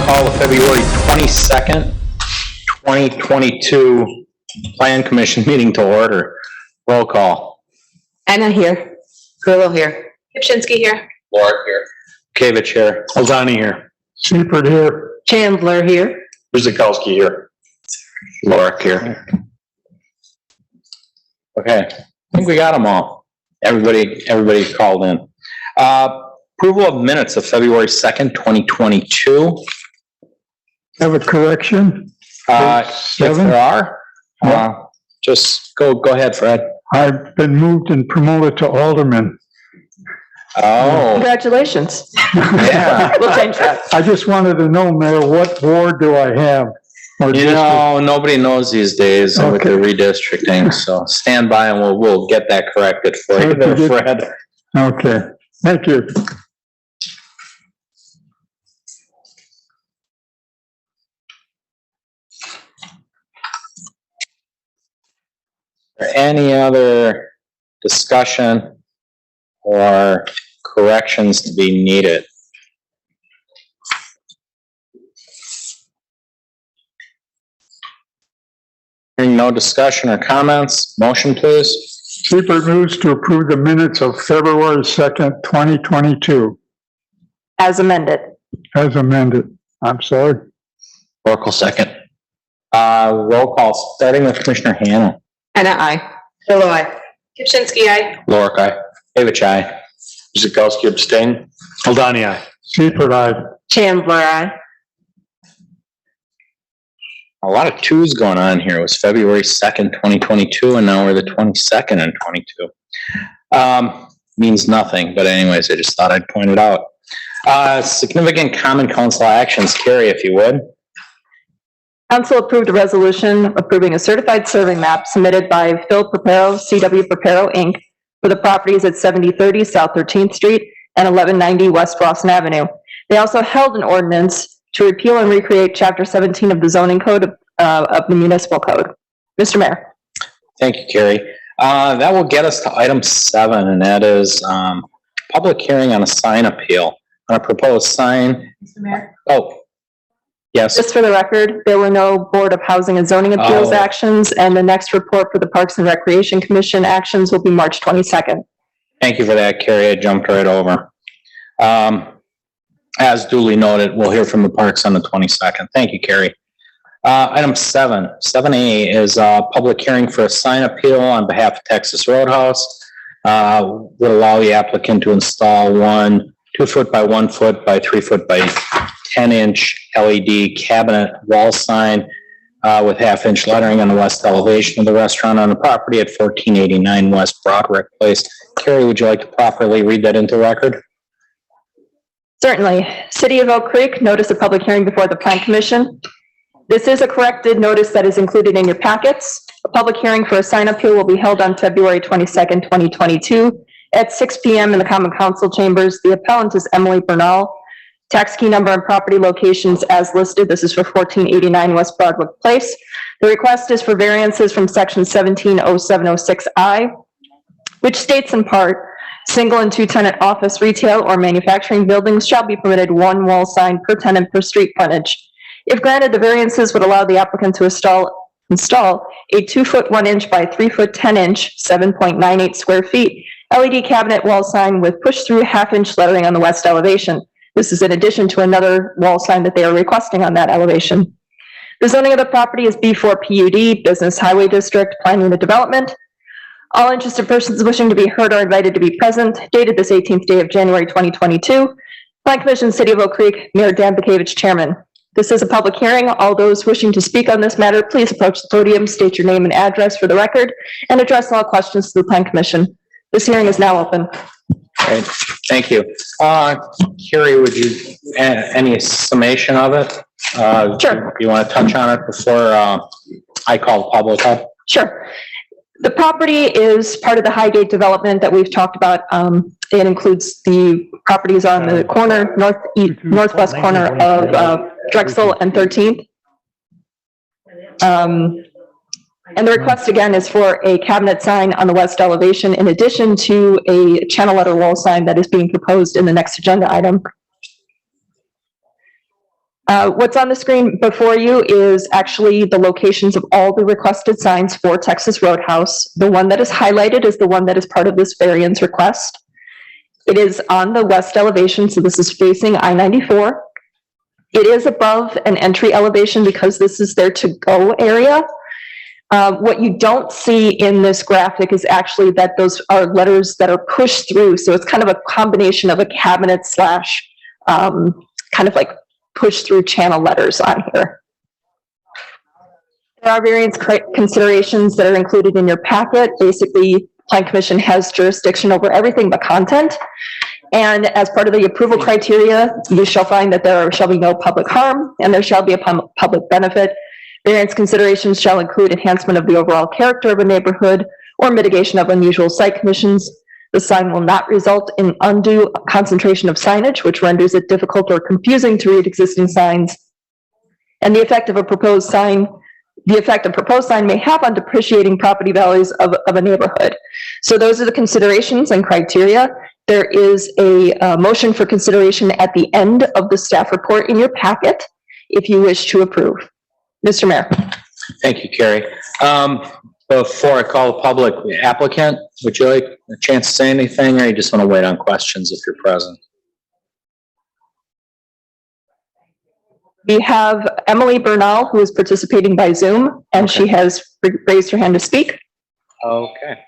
call the February 22nd, 2022 Plan Commission meeting to order. Roll call. Anna here. Grillo here. Kipchinsky here. Warwick here. Kavich here. Aldani here. Seifert here. Chandler here. Ruzikowski here. Warwick here. Okay, I think we got them all. Everybody called in. Approval of minutes of February 2nd, 2022. Have a correction? If there are, just go ahead, Fred. I've been moved and promoted to alderman. Oh, Congratulations. yeah. We'll change that. I just wanted to know, Mayor, what ward do I have? Or You district? know, nobody knows these days with the Okay. redistricting, so stand by and we'll get that corrected for you there, Fred. Okay, thank you. Any other discussion or corrections to be needed? Hearing no discussion or comments, motion please. Seifert moves to approve the minutes of February 2nd, 2022, As amended. as amended. I'm sorry. Oracle second. Roll call, starting with Commissioner Hannah. Anna, aye. Grillo, aye. Kipchinsky, aye. Lorik, aye. Davich, aye. Ruzikowski, abstain. Aldani, aye. Seifert, aye. Chandler, aye. A lot of twos going on here. It was February 2nd, 2022, and now we're the 22nd and 22. Means nothing, but anyways, I just thought I'd point it out. Significant common council actions. Carrie, if you would. Council approved a resolution approving a certified survey map submitted by Phil Preparo, CW Preparo, Inc. for the properties at 7030 South 13th Street and 1190 West Rawson Avenue. They also held an ordinance to repeal and recreate Chapter 17 of the zoning code of the municipal code. Mr. Mayor. Thank you, Carrie. That will get us to item 7, and that is public hearing on a sign appeal on a proposed sign. Mr. Mayor. Oh, yes. Just for the record, there were no Board of Housing and Zoning Appeals Oh. actions, and the next report for the Parks and Recreation Commission actions will be March 22nd. Thank you for that, Carrie. I jumped right over. As duly noted, we'll hear from the parks on the 22nd. Thank you, Carrie. Item 7A is a public hearing for a sign appeal on behalf of Texas Roadhouse. Will allow the applicant to install one 2-foot by 1 foot by 3 foot by 10-inch LED cabinet wall sign with 1/2-inch lettering on the west elevation of the restaurant on the property at 1489 West Broderick Place. Carrie, would you like to properly read that into record? Certainly. City of Oak Creek, notice of public hearing before the Plan Commission. This is a corrected notice that is included in your packets. A public hearing for a sign appeal will be held on February 22nd, 2022 at 6 p.m. in the Common Council chambers. The appellant is Emily Bernal. Tax key number and property locations as listed. This is for 1489 West Broadwick Place. The request is for variances from section 170706I, which states in part, single and 2-tenant office, retail, or manufacturing buildings shall be permitted 1 wall sign per tenant per street frontage. If granted, the variances would allow the applicant to install a 2-foot 1-inch by 3-foot 10-inch, 7.98 square feet, LED cabinet wall sign with push-through 1/2-inch lettering on the west elevation. This is in addition to another wall sign that they are requesting on that elevation. The zoning of the property is B4 PUD, Business Highway District, Planning and Development. All interested persons wishing to be heard are invited to be present. Dated this 18th day of January 2022. Plan Commission, City of Oak Creek, Mayor Dan Bukavich, Chairman. This is a public hearing. All those wishing to speak on this matter, please approach the podium, state your name and address for the record, and address all questions to the Plan Commission. This hearing is now open. Great, thank you. Carrie, would you, any summation of it? Sure. You want to touch on it before I call public up? Sure. The property is part of the Highgate development that we've talked about. It includes the properties on the corner, northwest corner of Drexel and 13th. And the request again is for a cabinet sign on the west elevation in addition to a channel letter wall sign that is being proposed in the next agenda item. What's on the screen before you is actually the locations of all the requested signs for Texas Roadhouse. The one that is highlighted is the one that is part of this variance request. It is on the west elevation, so this is facing I-94. It is above an entry elevation because this is their to-go area. What you don't see in this graphic is actually that those are letters that are pushed through, so it's kind of a combination of a cabinet slash kind of like push-through channel letters on here. There are variance considerations that are included in your packet. Basically, Plan Commission has jurisdiction over everything but content. And as part of the approval criteria, you shall find that there shall be no public harm and there shall be a public benefit. Variance considerations shall include enhancement of the overall character of a neighborhood or mitigation of unusual site conditions. The sign will not result in undue concentration of signage, which renders it difficult or confusing to read existing signs. And the effect of proposed sign may have on depreciating property values of a neighborhood. So those are the considerations and criteria. There is a motion for consideration at the end of the staff report in your packet, if you wish to approve. Mr. Mayor. Thank you, Carrie. Before I call the public applicant, would you like a chance to say anything, or you just want to wait on questions if you're present? We have Emily Bernal, who is participating by Zoom, and she has raised her hand to speak. Okay.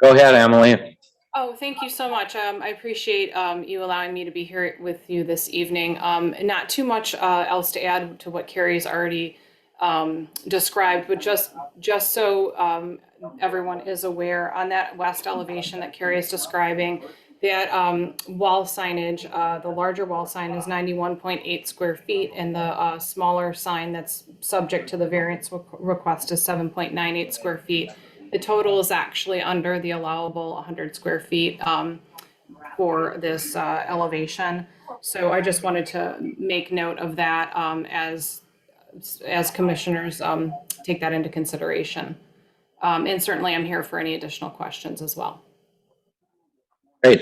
Go ahead, Emily. Oh, thank you so much. I appreciate you allowing me to be here with you this evening. Not too much else to add to what Carrie's already described, but just so everyone is aware, on that west elevation that Carrie is describing, that wall signage, the larger wall sign is 91.8 square feet, and the smaller sign that's subject to the variance request is 7.98 square feet. The total is actually under the allowable 100 square feet for this elevation. So I just wanted to make note of that as commissioners take that into consideration. And certainly I'm here for any additional questions as well. Great.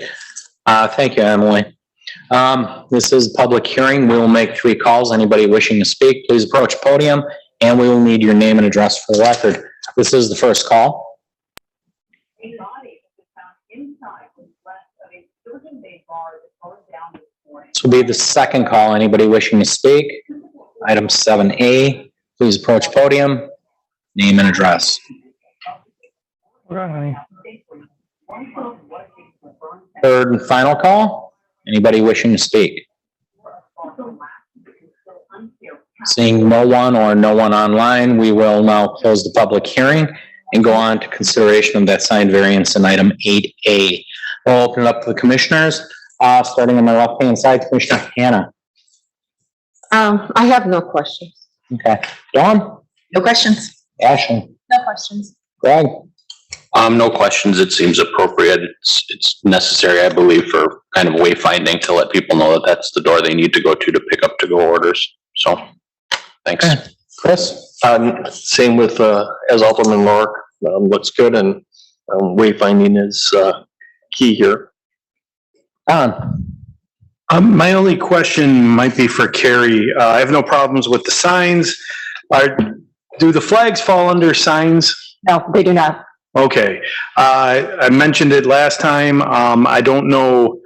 Thank you, Emily. This is a public hearing. We will make 3 calls. Anybody wishing to speak, please approach podium, and we will need your name and address for the record. This is the first call. This will be the second call. Anybody wishing to speak? Item 7A, please approach podium, name and address. Third and final call. Anybody wishing to speak? Seeing no one or no one online, we will now close the public hearing and go on to consideration of that sign variance in item 8A. We'll open it up to the commissioners, starting on my left-hand side, Commissioner Hannah. I have no questions. Okay. Dawn? No questions. Ashley? No questions. Greg? No questions. It seems appropriate. It's necessary, I believe, for kind of wayfinding to let people know that that's the door they need to go to pick up to-go orders. So, thanks. Okay. Chris? Same with, as Alderman Lohr, looks good, and wayfinding is key here. Don? My only question might be for Carrie. I have no problems with the signs. Do the flags fall under signs? No, they do not. Okay. I mentioned it last time. I don't know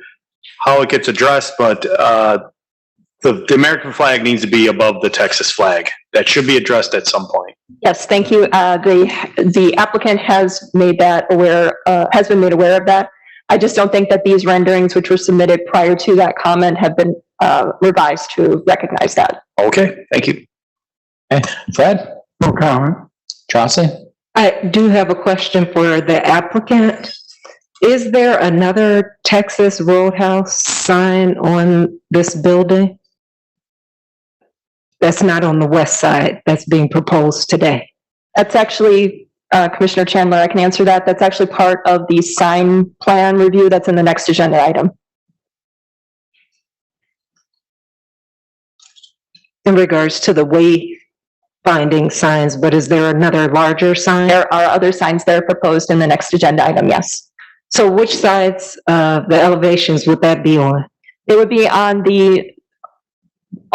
how it gets addressed, but the American flag needs to be above the Texas flag. That should be addressed at some point. Yes, thank you. The applicant has made that aware, has been made aware of that. I just don't think that these renderings, which were submitted prior to that comment, have been revised to recognize that. Okay, thank you. Okay. Fred? No comment. Chauncey? I do have a question for the applicant. Is there another Texas Roadhouse sign on this building? That's not on the west side that's being proposed today. That's actually, Commissioner Chandler, I can answer that. That's actually part of the sign plan review that's in the next agenda item. In regards to the wayfinding signs, but is there another larger sign? There are other signs that are proposed in the next agenda item, yes. So which sides, the elevations would that be on? It would be on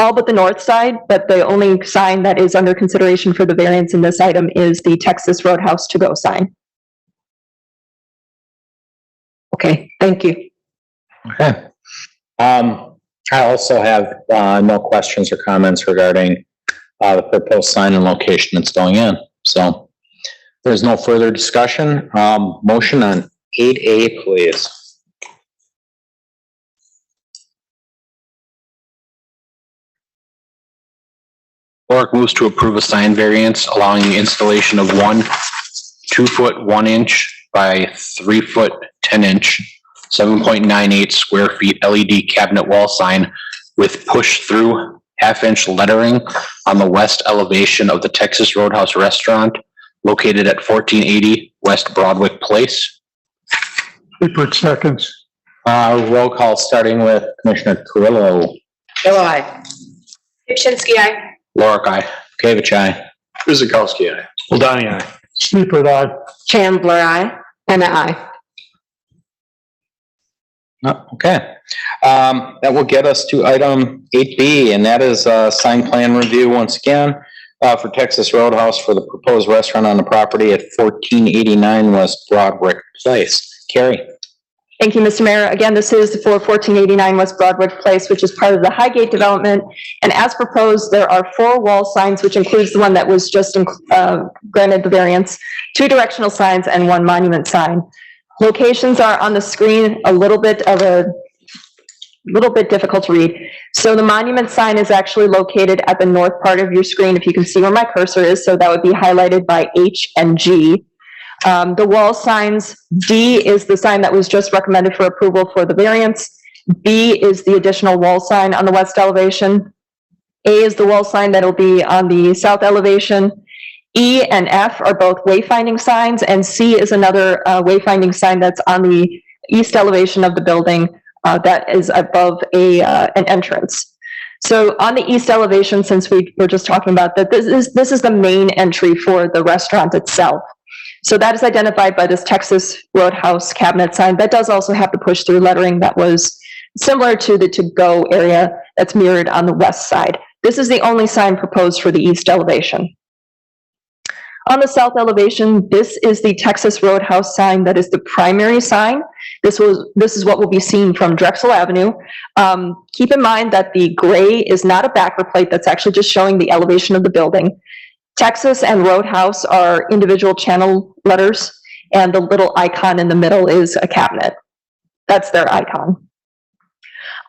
all but the north side, but the only sign that is under consideration for the variance in this item is the Texas Roadhouse to-go sign. Okay, thank you. Okay. I also have, no questions or comments regarding, the proposed sign and location that's going in. So if there's no further discussion. Motion on 8A, please. Polk moves to approve a sign variance allowing the installation of one 2-foot 1 inch by 3-foot 10 inch, 7.98 square feet LED cabinet wall sign with push-through half-inch lettering on the west elevation of the Texas Roadhouse Restaurant located at 1480 West Broadwick Place. Seifert seconds. Roll call starting with Commissioner Carrillo. Yellow eye. Pipchinsky, aye. Lorik, aye. Kavich, aye. Guzekowski, aye. Ladani, aye. Seifert, aye. Chandler, eye. Hannah, eye. Okay. That will get us to item 8B, and that is sign plan review once again for Texas Roadhouse for the proposed restaurant on the property at 1489 West Broadwick Place. Carrie? Thank you, Mr. Mayor. Again, this is for 1489 West Broadwick Place, which is part of the Highgate development. And as proposed, there are 4 wall signs, which includes the one that was just granted the variance, 2 directional signs, and 1 monument sign. Locations are on the screen, a little bit difficult to read. So the monument sign is actually located at the north part of your screen, if you can see where my cursor is. So that would be highlighted by H and G. The wall signs, D is the sign that was just recommended for approval for the variance. B is the additional wall sign on the west elevation. A is the wall sign that'll be on the south elevation. E and F are both wayfinding signs, and C is another wayfinding sign that's on the east elevation of the building that is above an entrance. So on the east elevation, since we were just talking about that, this is the main entry for the restaurant itself. So that is identified by this Texas Roadhouse cabinet sign. That does also have the push-through lettering that was similar to the to-go area that's mirrored on the west side. This is the only sign proposed for the east elevation. On the south elevation, this is the Texas Roadhouse sign that is the primary sign. This is what will be seen from Drexel Avenue. Keep in mind that the gray is not a backer plate, that's actually just showing the elevation of the building. Texas and Roadhouse are individual channel letters, and the little icon in the middle is a cabinet. That's their icon.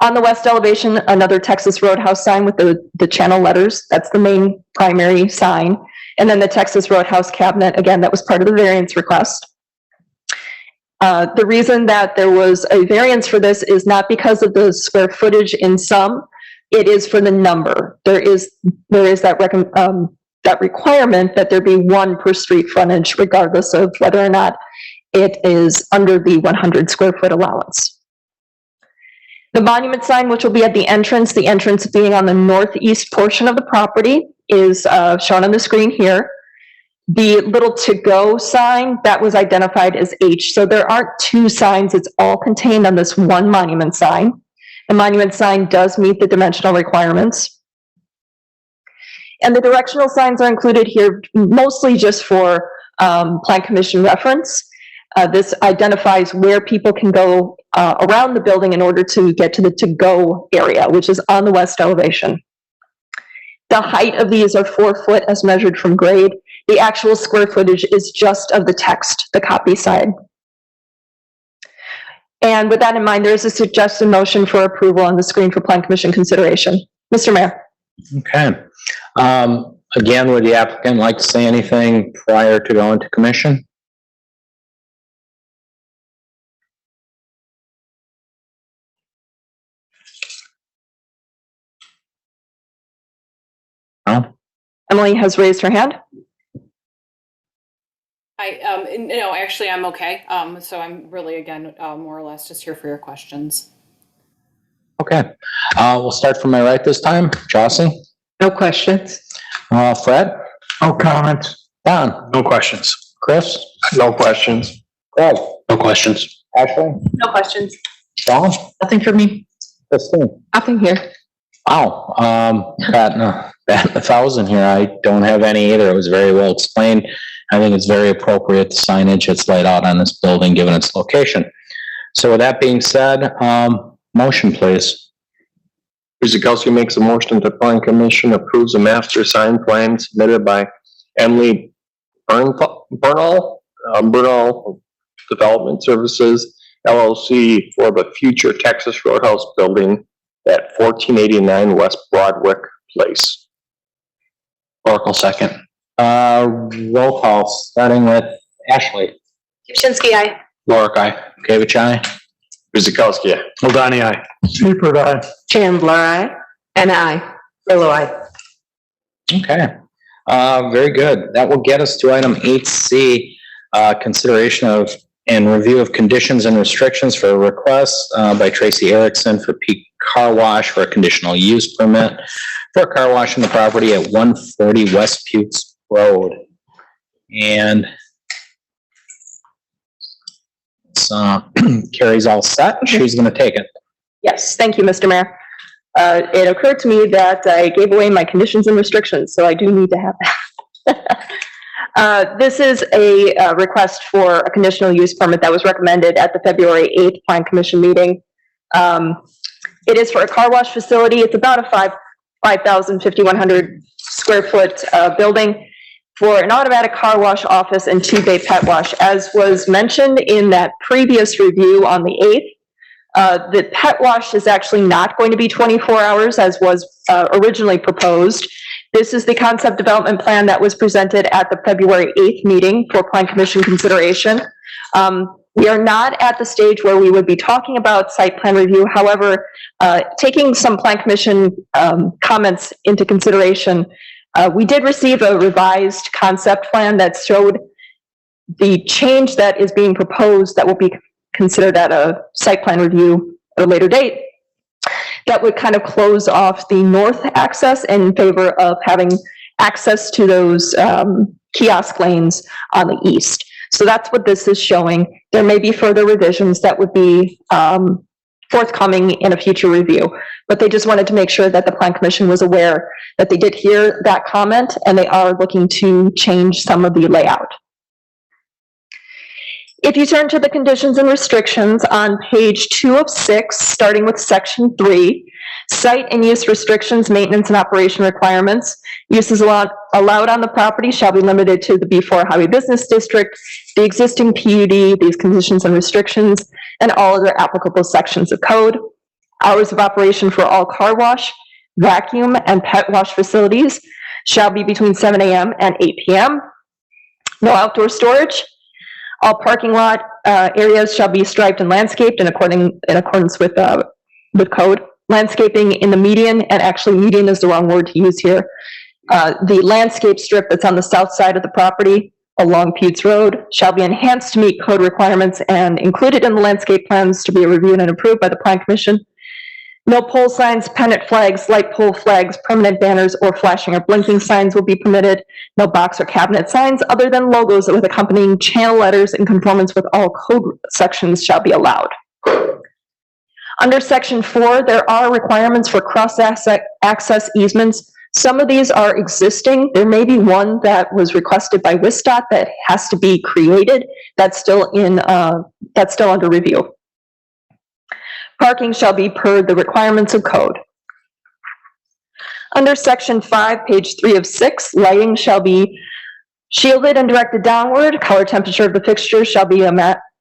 On the west elevation, another Texas Roadhouse sign with the channel letters. That's the main primary sign. And then the Texas Roadhouse cabinet, again, that was part of the variance request. The reason that there was a variance for this is not because of the square footage in sum, it is for the number. There is that requirement that there be 1 per street frontage, regardless of whether or not it is under the 100 square foot allowance. The monument sign, which will be at the entrance being on the northeast portion of the property, is shown on the screen here. The little to-go sign, that was identified as H. So there aren't 2 signs, it's all contained on this 1 monument sign. The monument sign does meet the dimensional requirements. And the directional signs are included here mostly just for Plan Commission reference. This identifies where people can go around the building in order to get to the to-go area, which is on the west elevation. The height of these are 4 foot as measured from grade. The actual square footage is just of the text, the copy side. And with that in mind, there is a suggested motion for approval on the screen for Plan Commission consideration. Mr. Mayor. Okay. Again, would the applicant like to say anything prior to going to commission? No? Emily has raised her hand. No, actually, I'm okay. So I'm really, again, more or less just here for your questions. Okay. We'll start from my right this time. Chauncey? No questions. Fred? No comments. Don? No questions. Chris? No questions. Greg? No questions. Ashley? No questions. Dawn? Nothing for me. Christine? Nothing here. Wow, batting a 1,000 here. I don't have any either. It was very well explained. I think it's very appropriate, the signage that's laid out on this building, given its location. So with that being said, motion, please. Guzekowski makes a motion that the plan commission approves a master sign plan submitted by Emily Bernal Development Services LLC for the future Texas Roadhouse building at 1489 West Broadwick Place. Oracle second. Roll call, starting with Ashley. Tuschinski, aye. Lorik, aye. Gavich, aye. Guzekowski, aye. Ladani, aye. Seifert, aye. Chandler, aye. And I. Bill, aye. Okay, very good. That will get us to item 8C, consideration of and review of conditions and restrictions for a request by Tracy Erickson for Peak Car Wash for a conditional use permit for a car wash in the property at 140 West Putes Road. And Carrie's all set. She's going to take it. Yes, thank you, Mr. Mayor. It occurred to me that I gave away my conditions and restrictions, so I do need to have that. This is a request for a conditional use permit that was recommended at the February 8th Plan Commission meeting. It is for a car wash facility. It's about a 5,100 square foot building for an automatic car wash office and 2-bay pet wash. As was mentioned in that previous review on the 8th, the pet wash is actually not going to be 24 hours as was originally proposed. This is the concept development plan that was presented at the February 8th meeting for Plan Commission consideration. We are not at the stage where we would be talking about site plan review. However, taking some Plan Commission comments into consideration, we did receive a revised concept plan that showed the change that is being proposed that will be considered at a site plan review at a later date. That would kind of close off the north access in favor of having access to those kiosk lanes on the east. So that's what this is showing. There may be further revisions that would be forthcoming in a future review, but they just wanted to make sure that the Plan Commission was aware that they did hear that comment and they are looking to change some of the layout. If you turn to the conditions and restrictions on page 2 of 6, starting with section 3, site and use restrictions, maintenance and operation requirements. Uses allowed on the property shall be limited to the B4 Highway Business District, the existing PUD, these conditions and restrictions, and all other applicable sections of code. Hours of operation for all car wash, vacuum, and pet wash facilities shall be between 7 a.m. and 8 p.m. No outdoor storage. All parking lot areas shall be striped and landscaped in accordance with code. Landscaping in the median, and actually median is the wrong word to use here. The landscape strip that's on the south side of the property along Putes Road shall be enhanced to meet code requirements and included in the landscape plans to be reviewed and approved by the Plan Commission. No pole signs, pennant flags, light pole flags, permanent banners, or flashing or blinking signs will be permitted. No box or cabinet signs other than logos with accompanying channel letters in conformance with all code sections shall be allowed. Under section 4, there are requirements for cross-access easements. Some of these are existing. There may be one that was requested by WISDOT that has to be created. That's still under review. Parking shall be per the requirements of code. Under section 5, page 3 of 6, lighting shall be shielded and directed downward. Color temperature of the fixture shall be a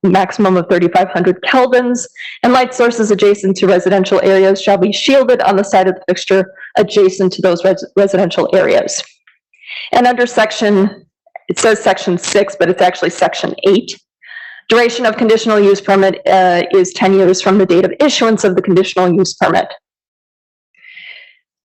maximum of 3,500 kelvins, and light sources adjacent to residential areas shall be shielded on the side of the fixture adjacent to those residential areas. And under it says section 6, but it's actually section 8. Duration of conditional use permit is 10 years from the date of issuance of the conditional use permit.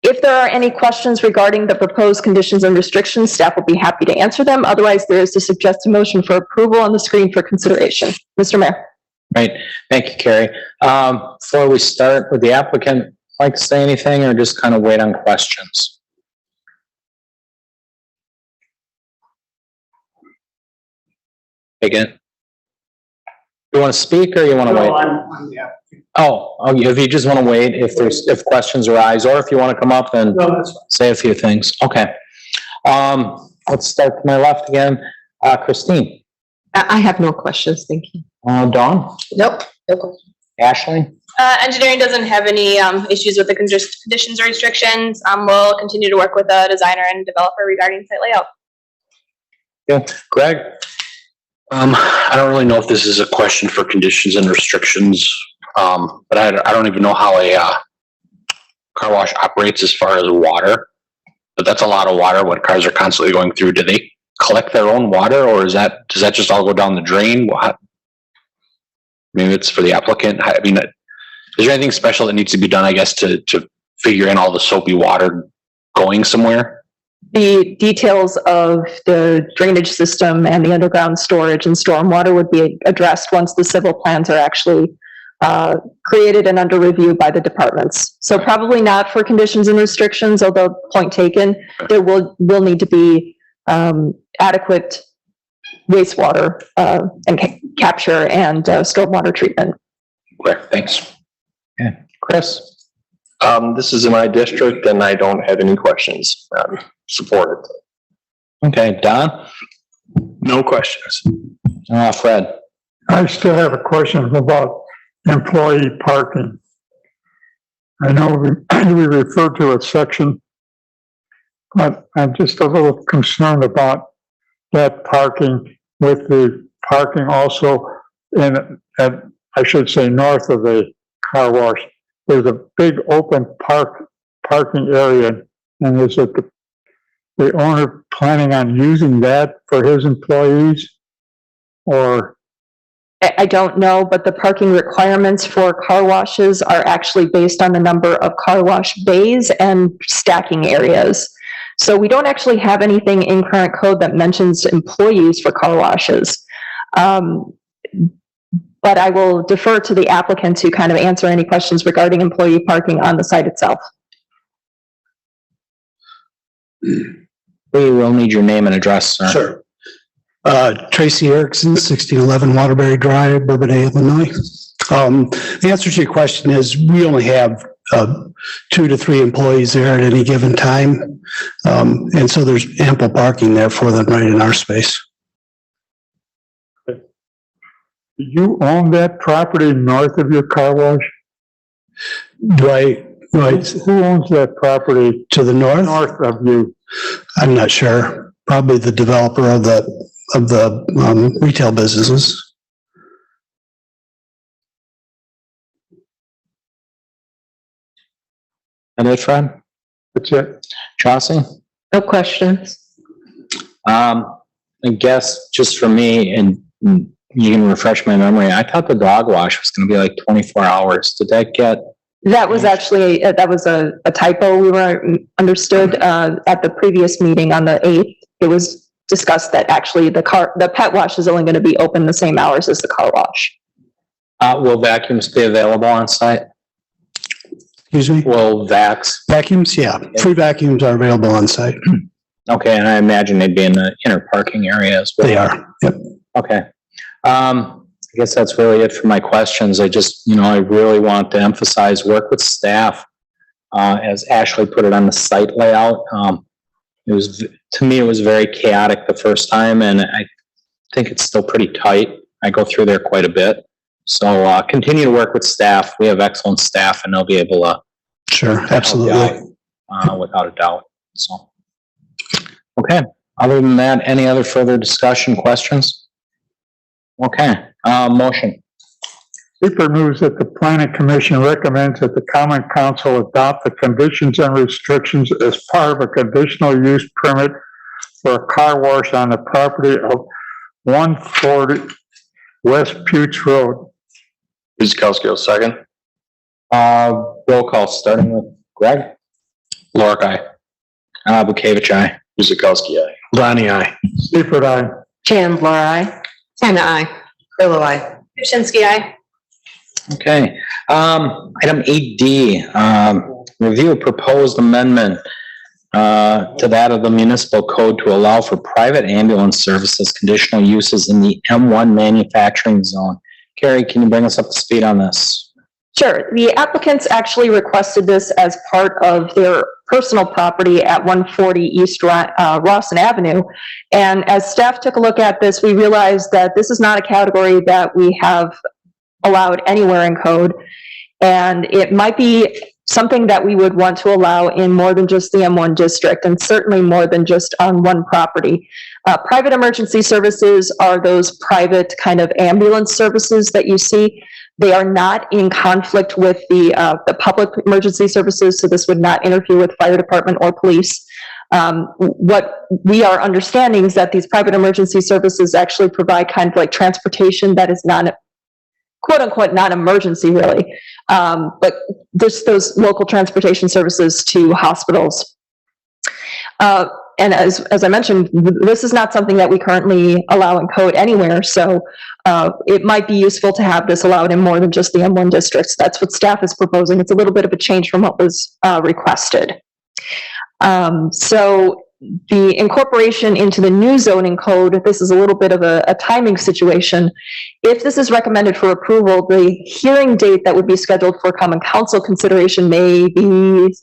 If there are any questions regarding the proposed conditions and restrictions, staff will be happy to answer them. Otherwise, there is a suggested motion for approval on the screen for consideration. Mr. Mayor. Right. Thank you, Carrie. Before we start, would the applicant like to say anything or just kind of wait on questions? Again, you want to speak or you want to wait? If you just want to wait, if questions arise, or if you want to come up and say a few things. Okay. Let's start to my left again. Christine. I have no questions, thank you. Dawn. Nope. No question. Ashley. Engineering doesn't have any issues with the conditions or restrictions. We'll continue to work with the designer and developer regarding site layout. Yeah. Greg. I don't really know if this is a question for conditions and restrictions, but I don't even know how a car wash operates as far as water. But that's a lot of water what cars are constantly going through. Do they collect their own water, or does that just all go down the drain? Maybe it's for the applicant. I mean, is there anything special that needs to be done, I guess, to figure in all the soapy water going somewhere? The details of the drainage system and the underground storage and stormwater would be addressed once the civil plans are actually created and under review by the departments. So probably not for conditions and restrictions, although point taken, there will need to be adequate wastewater and capture and stormwater treatment. Okay, thanks. Yeah. Chris. This is in my district and I don't have any questions. Support it. Okay. Don. No questions. Fred. I still have a question about employee parking. I know we refer to a section, but I'm just a little concerned about that parking with the parking also I should say north of the car wash. There's a big open parking area, and is it the owner planning on using that for his employees? Or I don't know, but the parking requirements for car washes are actually based on the number of car wash bays and stacking areas. So we don't actually have anything in current code that mentions employees for car washes. But I will defer to the applicant to kind of answer any questions regarding employee parking on the site itself. We will need your name and address, sir. Sure. Tracy Erickson, 1611 Waterbury Drive, Bourbonnais, Illinois. The answer to your question is we only have 2 to 3 employees there at any given time. And so there's ample parking there for them right in our space. do you own that property north of your car wash? Do I Who owns that property to the north? north of you? I'm not sure. Probably the developer of the retail businesses. And it, Fred? That's it. Chauncey? No questions. I guess just for me, and you can refresh my memory, I thought the dog wash was gonna be like 24 hours. Did that get? That was actually, that was a typo. We were understood at the previous meeting on the 8th. It was discussed that actually the pet wash is only going to be open the same hours as the car wash. Will vacuums be available on site? Excuse me? Will Vacuums? Yeah. Free vacuums are available on site. Okay, and I imagine they'd be in the inner parking area as well. They are. Yep. Okay. I guess that's really it for my questions. I just, I really want to emphasize work with staff. As Ashley put it on the site layout, to me, it was very chaotic the first time, and I think it's still pretty tight. I go through there quite a bit. So, continue to work with staff. We have excellent staff, and they'll be able to. Sure, absolutely. Without a doubt. So, okay. Other than that, any other further discussion, questions? Okay, motion. Sleeper moves that the planning commission recommends that the common council adopt the conditions and restrictions as part of a conditional use permit for a car wash on the property of 140 West Putes Road. Guzekowski will second. Roll call, starting with Greg. Lorick, aye. Bukavich, aye. Guzekowski, aye. Lonnie, aye. Sleeper, aye. Chandler, aye. Hannah, aye. Bill, aye. Krasinski, aye. Okay, item 8D, review a proposed amendment to that of the municipal code to allow for private ambulance services conditional uses in the M1 manufacturing zone. Carrie, can you bring us up to speed on this? Sure. The applicants actually requested this as part of their personal property at 140 East Rawson Avenue. And as staff took a look at this, we realized that this is not a category that we have allowed anywhere in code. And it might be something that we would want to allow in more than just the M1 district, and certainly more than just on one property. Private emergency services are those private kind of ambulance services that you see. They are not in conflict with the public emergency services, so this would not interfere with fire department or police. What we are understanding is that these private emergency services actually provide kind of like transportation that is not, quote unquote, non-emergency really, but just those local transportation services to hospitals. And as I mentioned, this is not something that we currently allow in code anywhere, so it might be useful to have this allowed in more than just the M1 districts. That's what staff is proposing. It's a little bit of a change from what was requested. So the incorporation into the new zoning code, this is a little bit of a timing situation. If this is recommended for approval, the hearing date that would be scheduled for common council consideration may be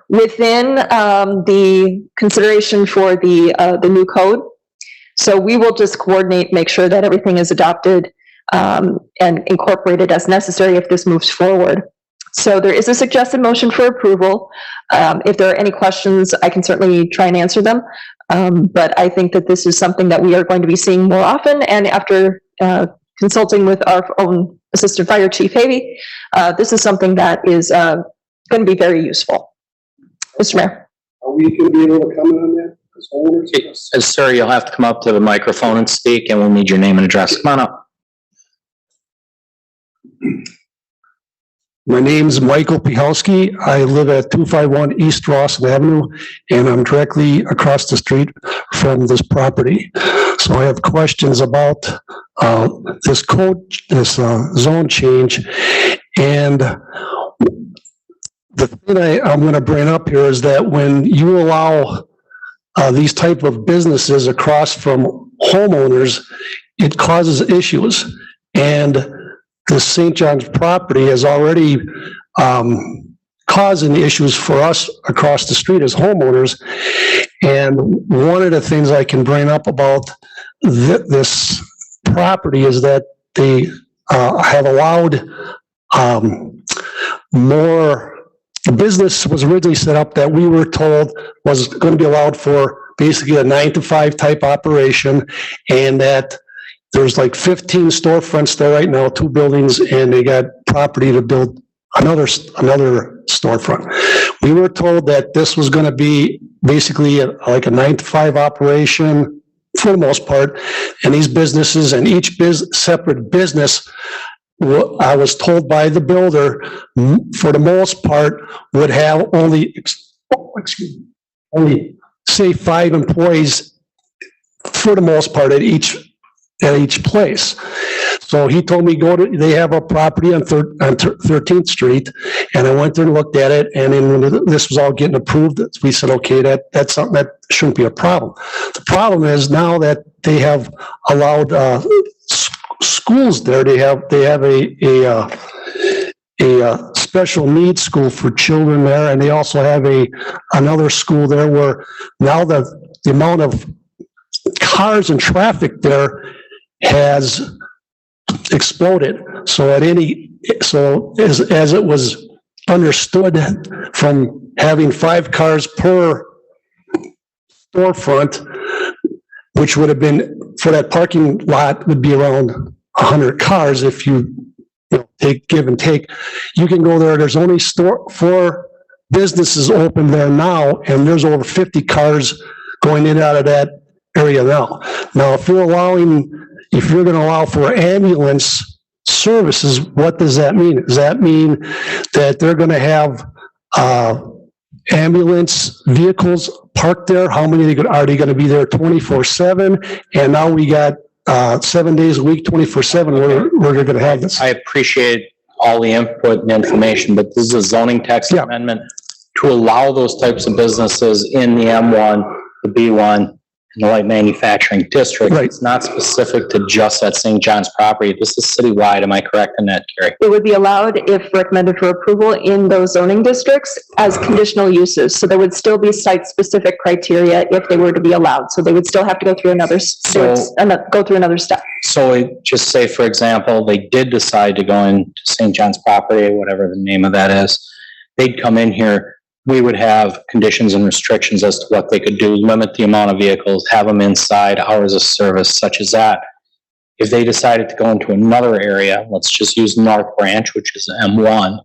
within the consideration for the new code. So we will just coordinate, make sure that everything is adopted and incorporated as necessary if this moves forward. So there is a suggested motion for approval. If there are any questions, I can certainly try and answer them. But I think that this is something that we are going to be seeing more often. And after consulting with our own Assistant Fire Chief Havey, this is something that is going to be very useful. Mr. Mayor. Are we going to be able to comment on that as homeowners? Sir, you'll have to come up to the microphone and speak, and we'll need your name and address. Come on up. My name's Michael Pichowski. I live at 251 East Rawson Avenue, and I'm directly across the street from this property. So I have questions about this code, this zone change. And the thing I'm going to bring up here is that when you allow these type of businesses across from homeowners, it causes issues. And the St. John's property is already causing issues for us across the street as homeowners. And one of the things I can bring up about this property is that they have allowed more. The business was originally set up that we were told was going to be allowed for basically a 9-to-5 type operation, and that there's like 15 storefronts there right now, 2 buildings, and they got property to build another storefront. We were told that this was going to be basically like a 9-to-5 operation for the most part, and these businesses and each separate business, I was told by the builder, for the most part, would have only say 5 employees for the most part at each place. So he told me they have a property on 13th Street, and I went there and looked at it, and then when this was all getting approved, we said, okay, that's something that shouldn't be a problem. The problem is now that they have allowed schools there, they have a special needs school for children there, and they also have another school there where now the amount of cars and traffic there has exploded. So as it was understood from having 5 cars per storefront, which would have been, for that parking lot, would be around 100 cars if you take, give and take. You can go there, there's only 4 businesses open there now, and there's over 50 cars going in and out of that area now. Now, if you're going to allow for ambulance services, what does that mean? Does that mean that they're going to have ambulance vehicles parked there? How many are they going to be there 24/7? And now we got 7 days a week, 24/7, where they're going to have this. I appreciate all the input and information, but this is a zoning text amendment to allow those types of businesses in the M1, the B1, in the light manufacturing district. Right. It's not specific to just that St. John's property. This is citywide. Am I correct in that, Carrie? It would be allowed if recommended for approval in those zoning districts as conditional uses. So there would still be site-specific criteria if they were to be allowed. So they would still have to go through another step. So just say, for example, they did decide to go into St. John's property, whatever the name of that is. They'd come in here. We would have conditions and restrictions as to what they could do, limit the amount of vehicles, have them inside, hours of service, such as that. If they decided to go into another area, let's just use North Branch, which is M1,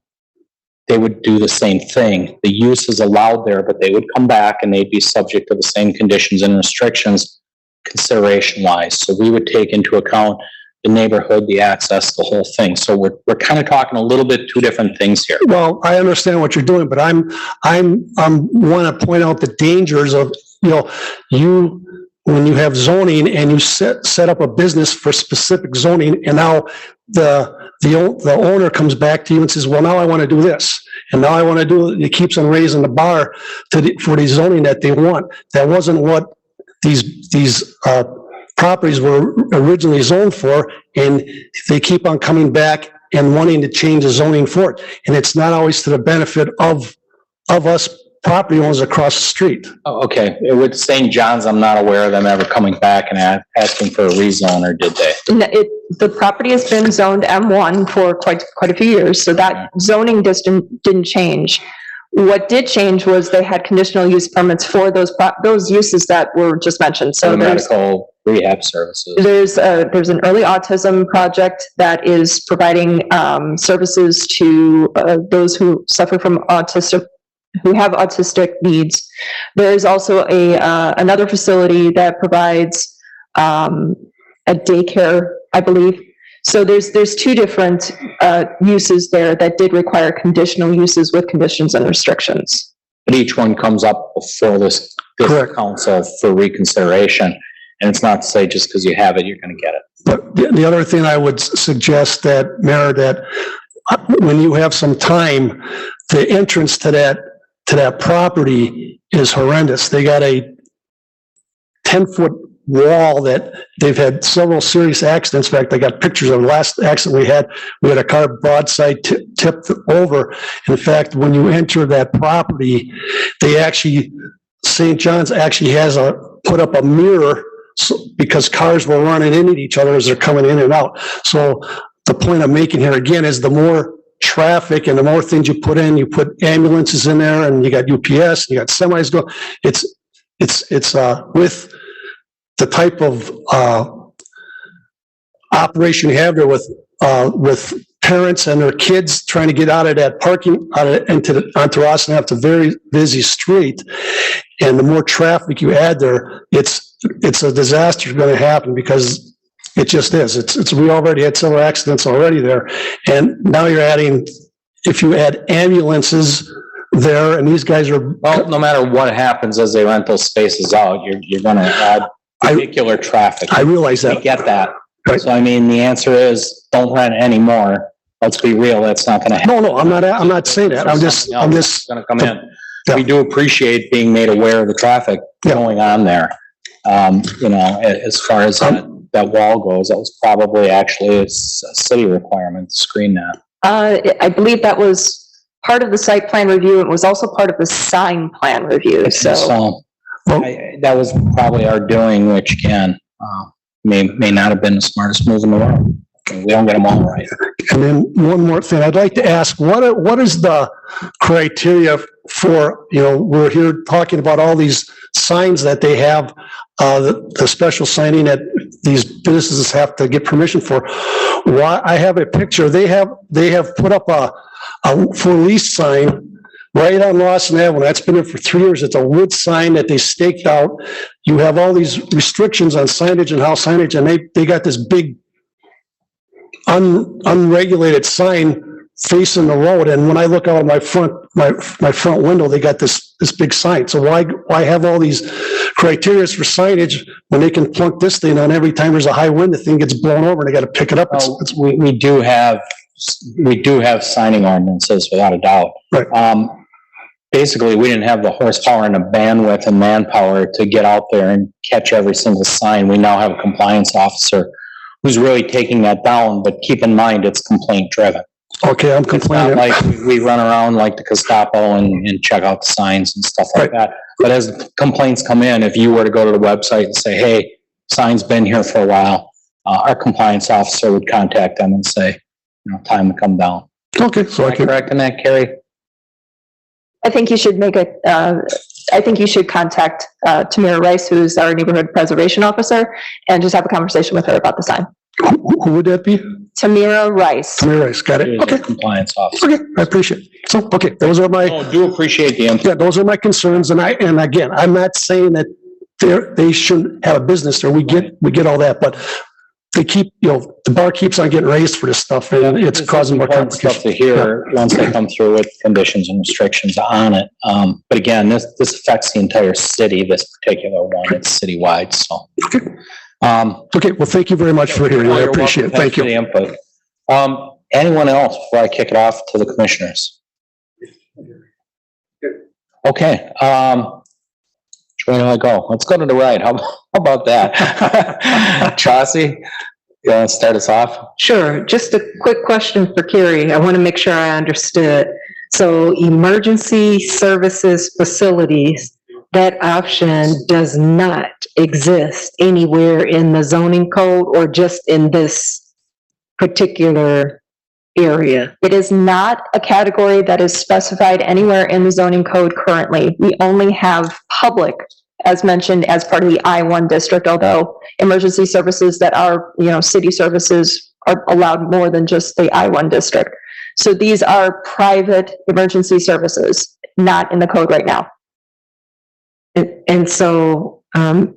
they would do the same thing. The use is allowed there, but they would come back and they'd be subject to the same conditions and restrictions consideration-wise. So we would take into account the neighborhood, the access, the whole thing. So we're kind of talking a little bit two different things here. Well, I understand what you're doing, but I'm want to point out the dangers of, when you have zoning and you set up a business for specific zoning, and now the owner comes back to you and says, well, now I want to do this. And now I want to do it. It keeps on raising the bar for the zoning that they want. That wasn't what these properties were originally zoned for, and they keep on coming back and wanting to change the zoning for it. And it's not always to the benefit of us property owners across the street. Oh, okay. With St. John's, I'm not aware of them ever coming back and asking for a rezone, or did they? The property has been zoned M1 for quite a few years, so that zoning didn't change. What did change was they had conditional use permits for those uses that were just mentioned. So the medical rehab services. There's an early autism project that is providing services to those who suffer from who have autistic needs. There is also another facility that provides a daycare, I believe. So there's two different uses there that did require conditional uses with conditions and restrictions. But each one comes up before this council for reconsideration. And it's not to say just because you have it, you're going to get it. But the other thing I would suggest that, Mayor, that when you have some time, the entrance to that property is horrendous. They got a 10-foot wall that they've had several serious accidents. In fact, I got pictures of the last accident we had a car broadside tipped over. In fact, when you enter that property, St. John's actually has put up a mirror because cars were running into each other as they're coming in and out. So the point I'm making here again is the more traffic and the more things you put in, you put ambulances in there, and you got UPS, and you got semis going. It's with the type of operation you have there with parents and their kids trying to get out of that parking onto Ross and have a very busy street, and the more traffic you add there, it's a disaster going to happen, because it just is. We already had several accidents already there, and now you're adding, if you add ambulances there, and these guys are. Well, no matter what happens as they rent those spaces out, you're going to add vehicular traffic. I realize that. I get that. Right. So I mean, the answer is don't rent anymore. Let's be real. That's not going to happen. No, I'm not saying that. I'm just going to come in. Yeah. We do appreciate being made aware of the traffic going on there. As far as that wall goes, that was probably actually a city requirement to screen that. I believe that was part of the site plan review. It was also part of the sign plan review. So that was probably our doing, which again, may not have been the smartest move in the world. We don't get them all right. And then one more thing, I'd like to ask, what is the criteria for, we're here talking about all these signs that they have, the special signing that these businesses have to get permission for. Why, I have a picture, they have put up a for lease sign right on Lawson Avenue. That's been there for 3 years. It's a wood sign that they staked out. You have all these restrictions on signage and house signage, and they got this big unregulated sign facing the road. And when I look out my front window, they got this big sign. So why have all these criteria for signage when they can plunk this thing on every time there's a high wind, the thing gets blown over and they got to pick it up? We do have signing ordinances without a doubt. Right. basically, we didn't have the horsepower and the bandwidth and manpower to get out there and catch every single sign. We now have a compliance officer who's really taking that down, but keep in mind, it's complaint driven. Okay, I'm It's not complaining. like we run around like the Gestapo and check out the signs and stuff like that. But as complaints come in, if you were to go to the website and say, hey, sign's been here for a while, our compliance officer would contact them and say, time to come down. Okay, so Am I I can, correct in that, Carrie? I think you should I think you should contact Tamira Rice, who's our neighborhood preservation officer, and just have a conversation with her about the sign. who would that be? Tamira Rice. Tamira Rice, got She it. is our Okay, compliance officer. okay, I appreciate it. So, okay, those are my, Oh, do appreciate the input. yeah, those are my concerns, and again, I'm not saying that they shouldn't have a business there. We get all that, but they keep, the bar keeps on getting raised for this stuff, and it's causing more Important stuff complications. to hear once they come through with conditions and restrictions on it. But again, this affects the entire city, this particular one, it's citywide, so. Okay, well, thank you very much for hearing. I You're appreciate it. welcome. Thank Thanks you. for the input. Anyone else before I kick it off to the commissioners? Okay, which way do I go? Let's go to the right. How about that? Chauncey, you want to start us off? Sure, just a quick question for Carrie. I want to make sure I understood. So emergency services facilities, that option does not exist anywhere in the zoning code or just in this particular area? It is not a category that is specified anywhere in the zoning code currently. We only have public, as mentioned, as part of the I-1 district, although emergency services that are, city services are allowed more than just the I-1 district. So these are private emergency services, not in the code right now. And so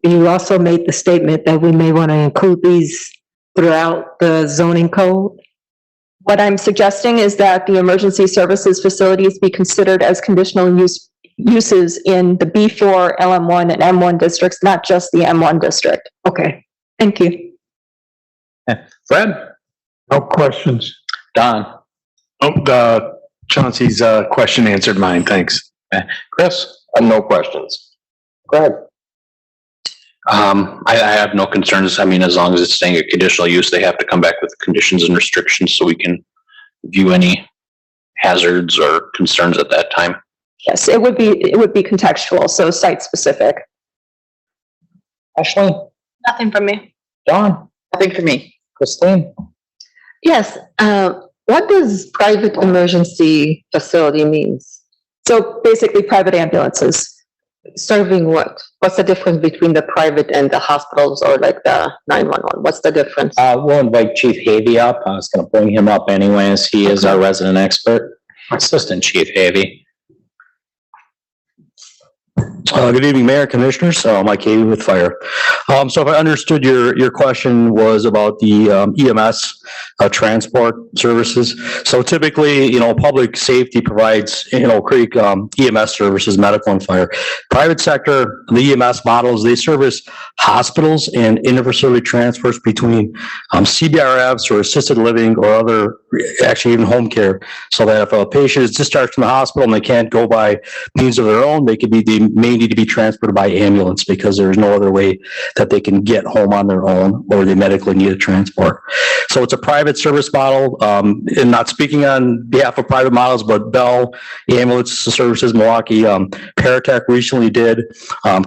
you also made the statement that we may want to include these throughout the zoning code? What I'm suggesting is that the emergency services facilities be considered as conditional uses in the B4, LM1, and M1 districts, not just the M1 district. Okay, thank you. Fred? No questions. Don? Oh, Chauncey's question answered mine, thanks. Chris? No questions. Greg? I have no concerns. I mean, as long as it's staying a conditional use, they have to come back with conditions and restrictions so we can view any hazards or concerns at that time. Yes, it would be contextual, so site specific. Ashley? Nothing from me. Don? Nothing for me. Christine? Yes, what does private emergency facility means? So basically private ambulances. Serving what? What's the difference between the private and the hospitals or like the 911? What's the difference? We'll invite Chief Havey up. I was gonna bring him up anyways. He is our resident expert. Assistant Chief Havey. Good evening, Mayor, Commissioners. Mike Havey with Fire. So if I understood your question was about the EMS transport services. So typically, public safety provides, Creek EMS services, medical and fire. Private sector, the EMS models, they service hospitals and interfacility transfers between CBRFs or assisted living or other, actually even home care. So that if a patient is discharged from the hospital and they can't go by means of their own, they may need to be transported by ambulance because there's no other way that they can get home on their own or they medically need a transport. So it's a private service model, and not speaking on behalf of private models, but Bell Ambulance Services, Milwaukee, Paratech recently did,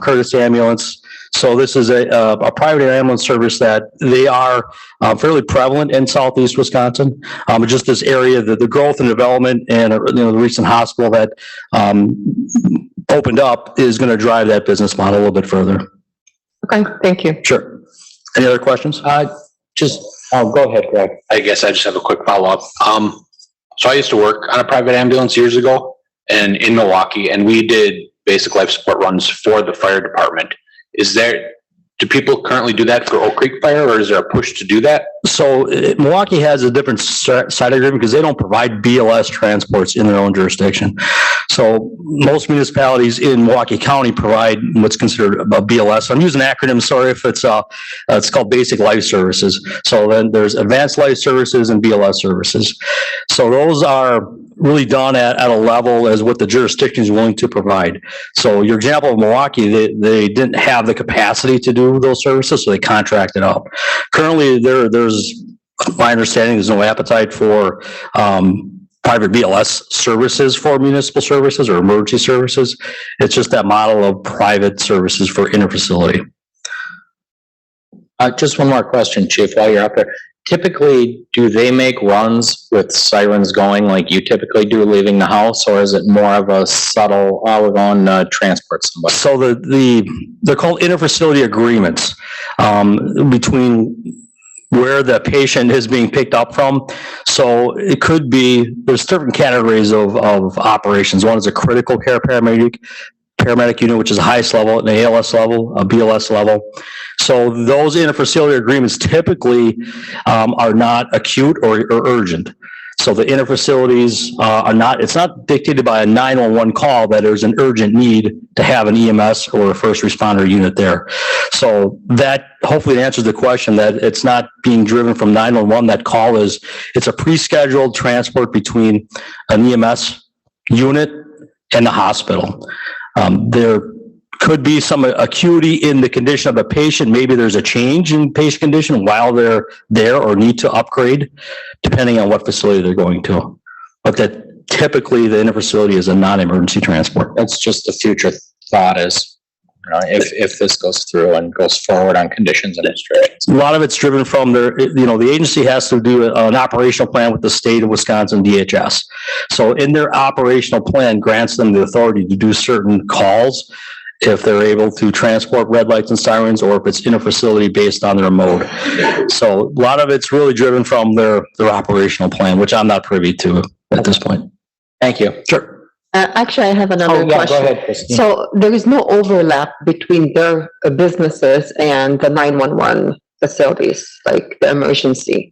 Curtis Ambulance. So this is a private ambulance service that they are fairly prevalent in southeast Wisconsin. Just this area, the growth and development and the recent hospital that opened up is going to drive that business model a little bit further. Okay, thank you. Sure. Any other questions? Go ahead, Greg. I guess I just have a quick follow-up. So I used to work on a private ambulance years ago and in Milwaukee, and we did basic life support runs for the fire department. Do people currently do that for Oak Creek Fire, or is there a push to do that? So Milwaukee has a different side agreement because they don't provide BLS transports in their own jurisdiction. So most municipalities in Milwaukee County provide what's considered a BLS. I'm using acronyms, sorry if it's called Basic Life Services. So then there's Advanced Life Services and BLS services. So those are really done at a level as what the jurisdiction is willing to provide. So your example of Milwaukee, they didn't have the capacity to do those services, so they contracted out. Currently, there's my understanding, there's no appetite for private BLS services for municipal services or emergency services. It's just that model of private services for interfacility. Just one more question, Chief, while you're up there. Typically, do they make runs with sirens going like you typically do leaving the house, or is it more of a subtle, we're going to transport somebody? So they're called interfacility agreements between where the patient is being picked up from. So it could be, there's different categories of operations. One is a critical care paramedic unit, which is the highest level, an ALS level, a BLS level. So those interfacility agreements typically are not acute or urgent. So the interfacilities are not, it's not dictated by a 911 call that there's an urgent need to have an EMS or a first responder unit there. So that hopefully answers the question that it's not being driven from 911. That call is, it's a pre-scheduled transport between an EMS unit and the hospital. There could be some acuity in the condition of a patient. Maybe there's a change in patient condition while they're there or need to upgrade, depending on what facility they're going to. But that typically the interfacility is a non-emergency transport. That's just the future thought is, if this goes through and goes forward on conditions and restrictions. A lot of it's driven from the agency has to do an operational plan with the state of Wisconsin DHS. So in their operational plan grants them the authority to do certain calls if they're able to transport red lights and sirens, or if it's interfacility based on their mode. So a lot of it's really driven from their operational plan, which I'm not privy to at this point. Thank you. Sure. Actually, I have another Go question. ahead, Christine. So there is no overlap between their businesses and the 911 facilities, like the emergency.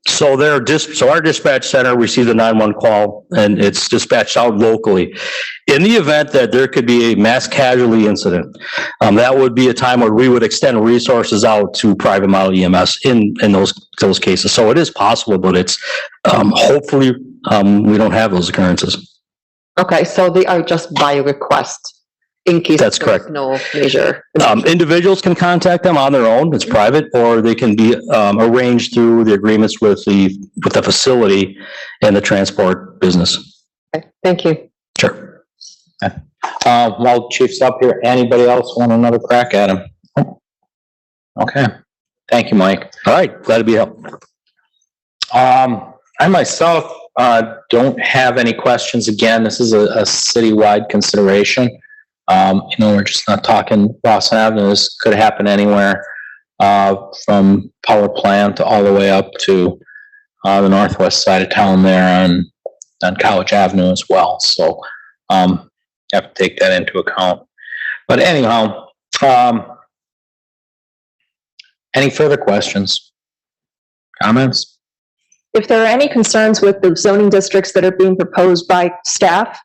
So our dispatch center receives a 911 call and it's dispatched out locally. In the event that there could be a mass casualty incident, that would be a time where we would extend resources out to private model EMS in those cases. So it is possible, but it's hopefully we don't have those occurrences. Okay, so they are just by request in case That's there's correct. no major. Individuals can contact them on their own, it's private, or they can be arranged through the agreements with the facility and the transport business. Okay, thank you. Sure. While Chief's up here, anybody else want another crack at him? Okay, thank you, Mike. All right, glad to be helped. I myself don't have any questions. Again, this is a citywide consideration. We're just not talking Boston Avenue. This could happen anywhere from power plant all the way up to the northwest side of town there on College Avenue as well. So you have to take that into account. But anyhow, any further questions? Comments? If there are any concerns with the zoning districts that are being proposed by staff,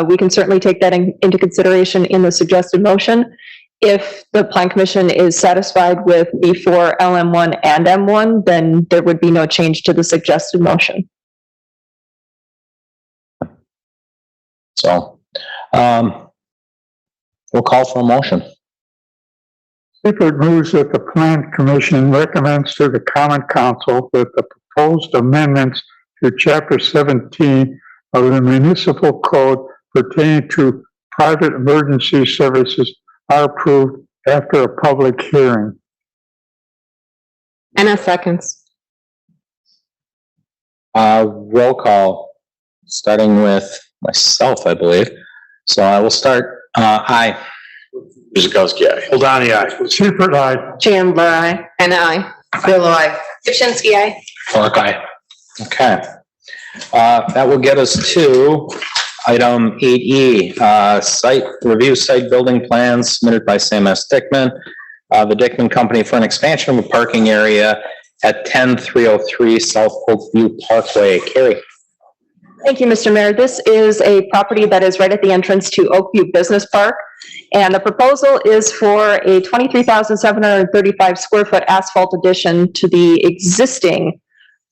we can certainly take that into consideration in the suggested motion. If the Plan Commission is satisfied with B4, LM1, and M1, then there would be no change to the suggested motion. So we'll call for a motion. Seifert moves that the Plan Commission recommends to the Common Council that the proposed amendments to Chapter 17 of the Municipal Code pertaining to private emergency services are approved after a public hearing. Anna seconds. Roll call, starting with myself, I believe. So I will start. Aye. Guzekowski, aye. Hold aye. Seifert, aye. Chandler, aye. And I. Bill, aye. Krasinski, aye. Polk, aye. Okay. That will get us to item 8E, site building plans submitted by Sam S. Dickman, the Dickman Company for an expansion of a parking area at 10303 South Oakview Parkway. Carrie. Thank you, Mr. Mayor. This is a property that is right at the entrance to Oakview Business Park. And the proposal is for a 23,735 square foot asphalt addition to the existing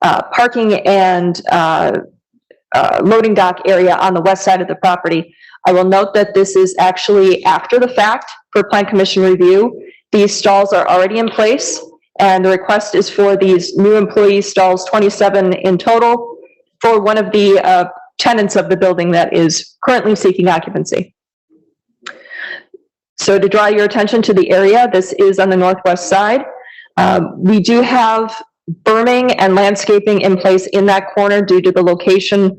parking and loading dock area on the west side of the property. I will note that this is actually after the fact for Plan Commission review. These stalls are already in place, and the request is for these new employee stalls, 27 in total, for one of the tenants of the building that is currently seeking occupancy. So to draw your attention to the area, this is on the northwest side. We do have berming and landscaping in place in that corner due to the location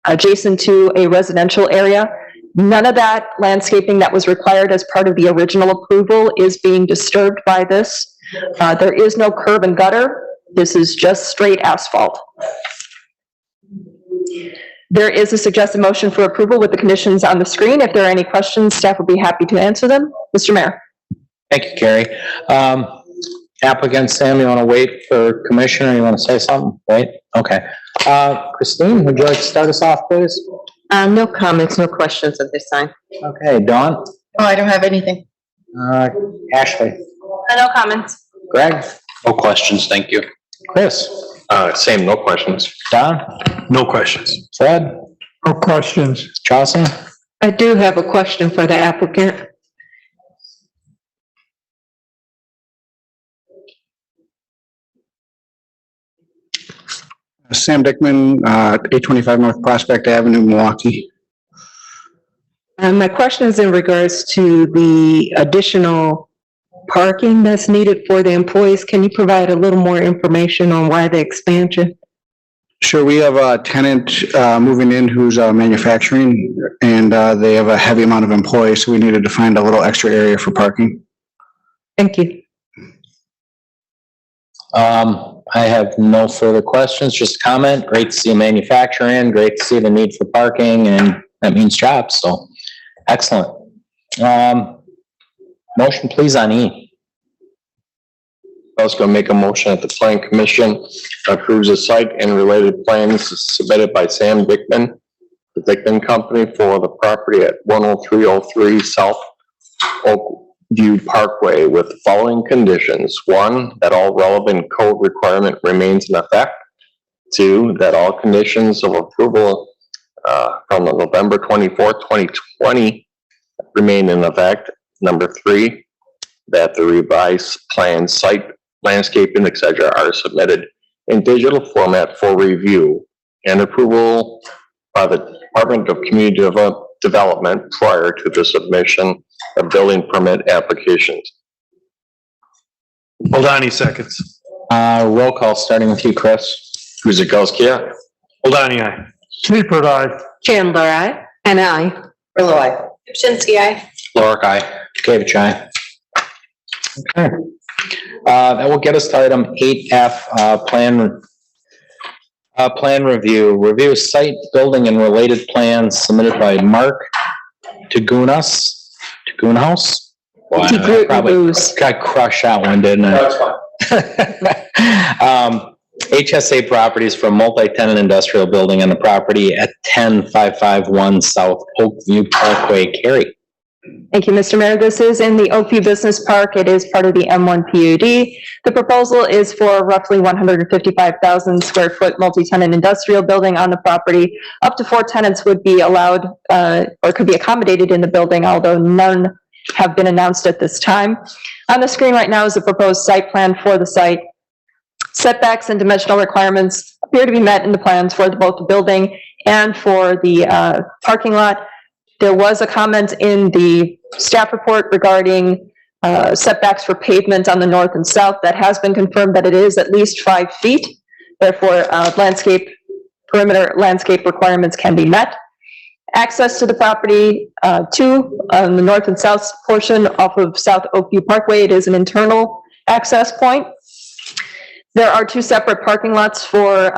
adjacent to a residential area. None of that landscaping that was required as part of the original approval is being disturbed by this. There is no curb and gutter. This is just straight asphalt. There is a suggested motion for approval with the conditions on the screen. If there are any questions, staff will be happy to answer them. Mr. Mayor. Thank you, Carrie. Applicant Sam, you want to wait for commissioner? You want to say something? Wait? Okay. Christine, would you like to start us off, please? No comments, no questions at this time. Okay, Dawn? Oh, I don't have anything. Ashley? No comments. Greg? No questions, thank you. Chris? Same, no questions. Don? No questions. Fred? No questions. Chauncey? I do have a question for the applicant. Sam Dickman, 825 North Prospect Avenue, Milwaukee. My question is in regards to the additional parking that's needed for the employees. Can you provide a little more information on why the expansion? Sure, we have a tenant moving in who's manufacturing, and they have a heavy amount of employees, so we needed to find a little extra area for parking. Thank you. I have no further questions, just a comment. Great to see a manufacturer in, great to see the need for parking, and that means jobs, so excellent. Motion please on E. I was gonna make a motion that the Plan Commission approves the site and related plans submitted by Sam Dickman, the Dickman Company, for the property at 10303 South Oak View Parkway with the following conditions. 1, that all relevant code requirement remains in effect. 2, that all conditions of approval from the November 24th, 2020 remain in effect. Number 3, that the revised plan, site, landscaping, etc. are submitted in digital format for review and approval by the Department of Community Development prior to the submission of building permit applications. Hold on 2 seconds. Roll call, starting with you, Chris. Guzekowski, aye. Hold on, aye. Sleeper, aye. Chandler, aye. And I. Brillo, aye. Shinsky, aye. Lorick, aye. Gavich, aye. Okay. That will get us to item 8F, plan review. Review site, building, and related plans submitted by Mark Tagunhouse. Wow, I probably got crushed that one, didn't I? That's fine. HSA Properties for multi-tenant industrial building on the property at 10551 South Polk View Parkway. Carrie. Thank you, Mr. Mayor. This is in the Oakview Business Park. It is part of the M1 PUD. The proposal is for roughly 155,000 square foot multi-tenant industrial building on the property. Up to 4 tenants would be allowed or could be accommodated in the building, although none have been announced at this time. On the screen right now is a proposed site plan for the site. Setbacks and dimensional requirements appear to be met in the plans for both the building and for the parking lot. There was a comment in the staff report regarding setbacks for pavement on the north and south. That has been confirmed that it is at least 5 feet. Therefore, perimeter landscape requirements can be met. Access to the property on the north and south portion off of South Oakview Parkway. It is an internal access point. There are 2 separate parking lots for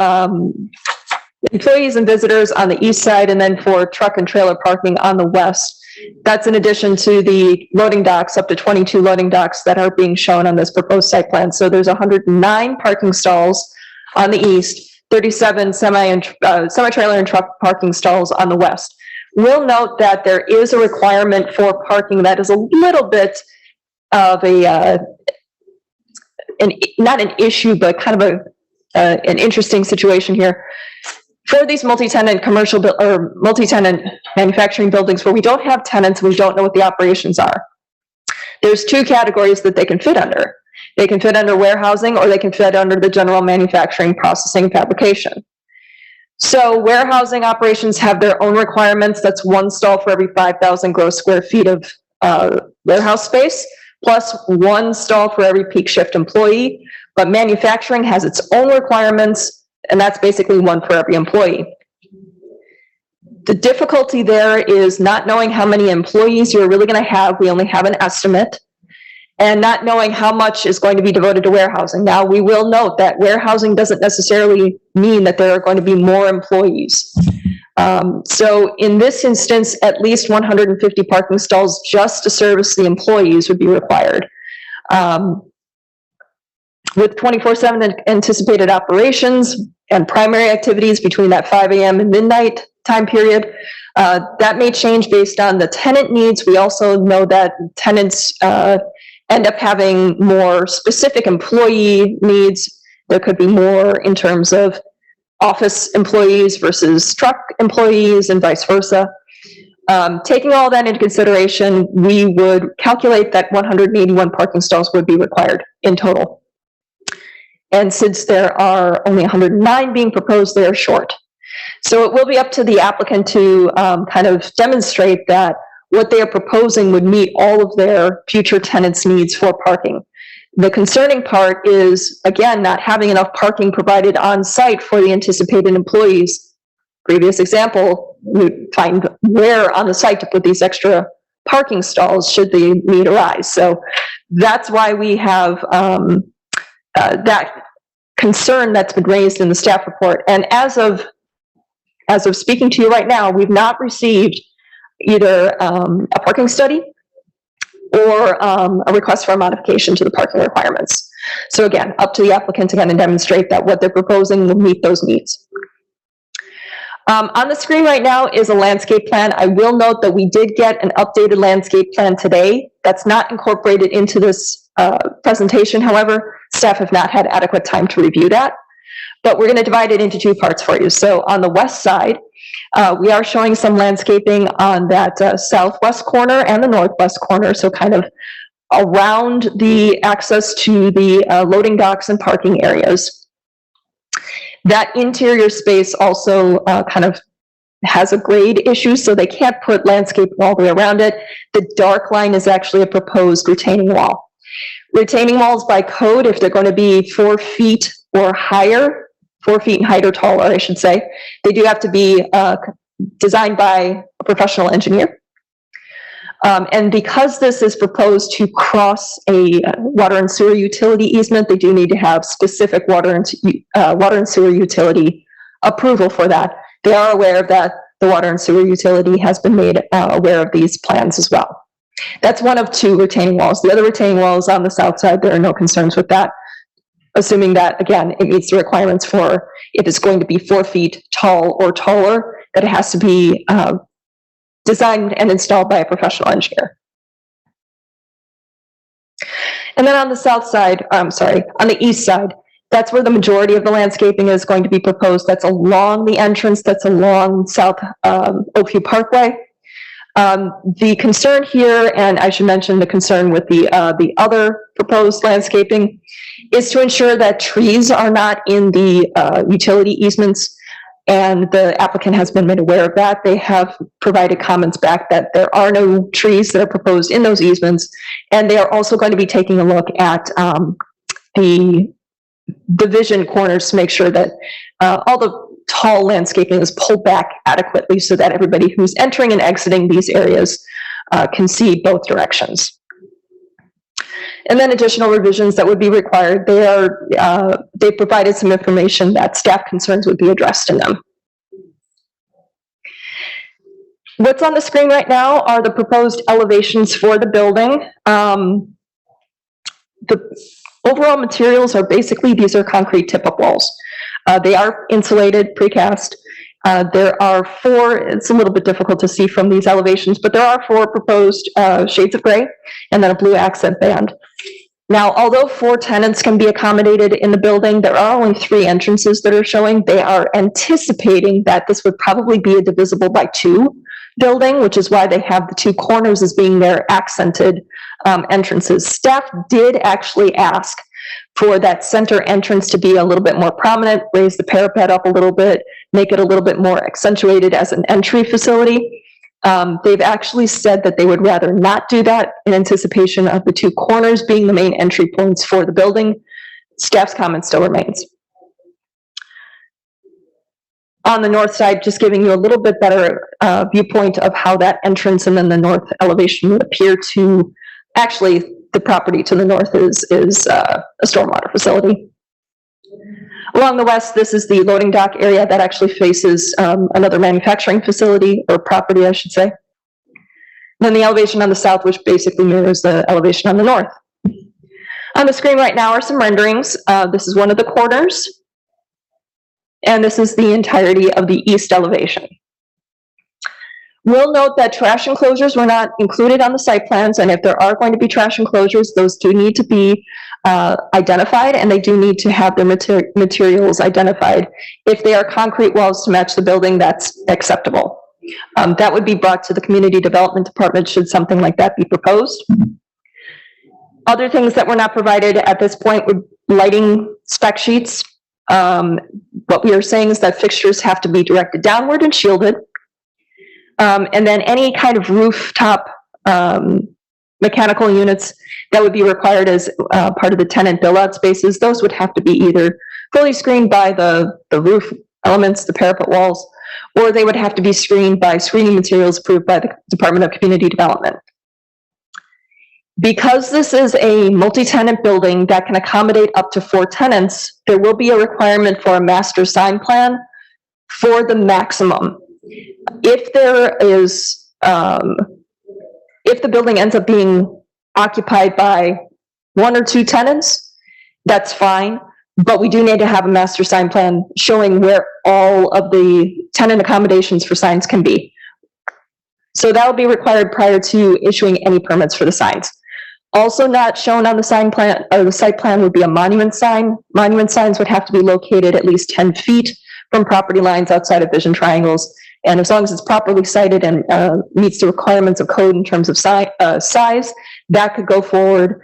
employees and visitors on the east side, and then for truck and trailer parking on the west. That's in addition to the loading docks, up to 22 loading docks that are being shown on this proposed site plan. So there's 109 parking stalls on the east, 37 semi-trailer and truck parking stalls on the west. We'll note that there is a requirement for parking that is a little bit of a, not an issue, but kind of an interesting situation here. for these multi-tenant commercial or multi-tenant manufacturing buildings where we don't have tenants, we don't know what the operations are. There's two categories that they can fit under. They can fit under warehousing, or they can fit under the general manufacturing, processing, fabrication. So warehousing operations have their own requirements. That's one stall for every 5,000 gross square feet of warehouse space, plus one stall for every peak shift employee. But manufacturing has its own requirements, and that's basically one for every employee. The difficulty there is not knowing how many employees you're really going to have. We only have an estimate. And not knowing how much is going to be devoted to warehousing. Now, we will note that warehousing doesn't necessarily mean that there are going to be more employees. So in this instance, at least 150 parking stalls just to service the employees would be required. With 24/7 anticipated operations and primary activities between that 5 a.m. and midnight time period, that may change based on the tenant needs. We also know that tenants end up having more specific employee needs. There could be more in terms of office employees versus truck employees and vice versa. Taking all that into consideration, we would calculate that 181 parking stalls would be required in total. And since there are only 109 being proposed, they are short. So it will be up to the applicant to kind of demonstrate that what they are proposing would meet all of their future tenants' needs for parking. The concerning part is, again, not having enough parking provided on site for the anticipated employees. Previous example, we find where on the site to put these extra parking stalls should the need arise. So that's why we have that concern that's been raised in the staff report. And as of speaking to you right now, we've not received either a parking study or a request for a modification to the parking requirements. So again, up to the applicant to kind of demonstrate that what they're proposing will meet those needs. On the screen right now is a landscape plan. I will note that we did get an updated landscape plan today. That's not incorporated into this presentation. However, staff have not had adequate time to review that. But we're going to divide it into two parts for you. So on the west side, we are showing some landscaping on that southwest corner and the northwest corner, so kind of around the access to the loading docks and parking areas. That interior space also kind of has a grade issue, so they can't put landscape all the way around it. The dark line is actually a proposed retaining wall. Retaining walls by code, if they're going to be 4 feet or higher, 4 feet in height or taller, I should say, they do have to be designed by a professional engineer. And because this is proposed to cross a water and sewer utility easement, they do need to have specific water and sewer utility approval for that. They are aware of that. The water and sewer utility has been made aware of these plans as well. That's one of 2 retaining walls. The other retaining wall is on the south side. There are no concerns with that, assuming that, again, it meets the requirements for if it's going to be 4 feet tall or taller, that it has to be designed and installed by a professional engineer. And then on the south side, on the east side, that's where the majority of the landscaping is going to be proposed. That's along the entrance, that's along South Oakview Parkway. The concern here, and I should mention the concern with the other proposed landscaping, is to ensure that trees are not in the utility easements, and the applicant has been made aware of that. They have provided comments back that there are no trees that are proposed in those easements, and they are also going to be taking a look at the division corners to make sure that all the tall landscaping is pulled back adequately so that everybody who's entering and exiting these areas can see both directions. And then additional revisions that would be required. They provided some information that staff concerns would be addressed in them. What's on the screen right now are the proposed elevations for the building. The overall materials are basically, these are concrete tip-up walls. They are insulated, precast. There are 4, it's a little bit difficult to see from these elevations, but there are 4 proposed shades of gray and then a blue accent band. Now, although 4 tenants can be accommodated in the building, there are only 3 entrances that are showing. They are anticipating that this would probably be a divisible by 2 building, which is why they have the 2 corners as being their accented entrances. Staff did actually ask for that center entrance to be a little bit more prominent, raise the parapet up a little bit, make it a little bit more accentuated as an entry facility. They've actually said that they would rather not do that in anticipation of the 2 corners being the main entry points for the building. Staff's comment still remains. On the north side, just giving you a little bit better viewpoint of how that entrance and then the north elevation would appear to, actually, the property to the north is a stormwater facility. Along the west, this is the loading dock area that actually faces another manufacturing facility, or property, I should say. Then the elevation on the south, which basically mirrors the elevation on the north. On the screen right now are some renderings. This is one of the corners. And this is the entirety of the east elevation. We'll note that trash enclosures were not included on the site plans, and if there are going to be trash enclosures, those do need to be identified, and they do need to have their materials identified. If they are concrete walls to match the building, that's acceptable. That would be brought to the Community Development Department should something like that be proposed. Other things that were not provided at this point would lighting spec sheets. What we are saying is that fixtures have to be directed downward and shielded. And then any kind of rooftop mechanical units that would be required as part of the tenant build-out spaces, those would have to be either fully screened by the roof elements, the parapet walls, or they would have to be screened by screening materials approved by the Department of Community Development. Because this is a multi-tenant building that can accommodate up to 4 tenants, there will be a requirement for a master sign plan for the maximum. If there is, if the building ends up being occupied by 1 or 2 tenants, that's fine, but we do need to have a master sign plan showing where all of the tenant accommodations for signs can be. So that will be required prior to issuing any permits for the signs. Also not shown on the sign plan, or the site plan, would be a monument sign. Monument signs would have to be located at least 10 feet from property lines outside of vision triangles. And as long as it's properly cited and meets the requirements of code in terms of size, that could go forward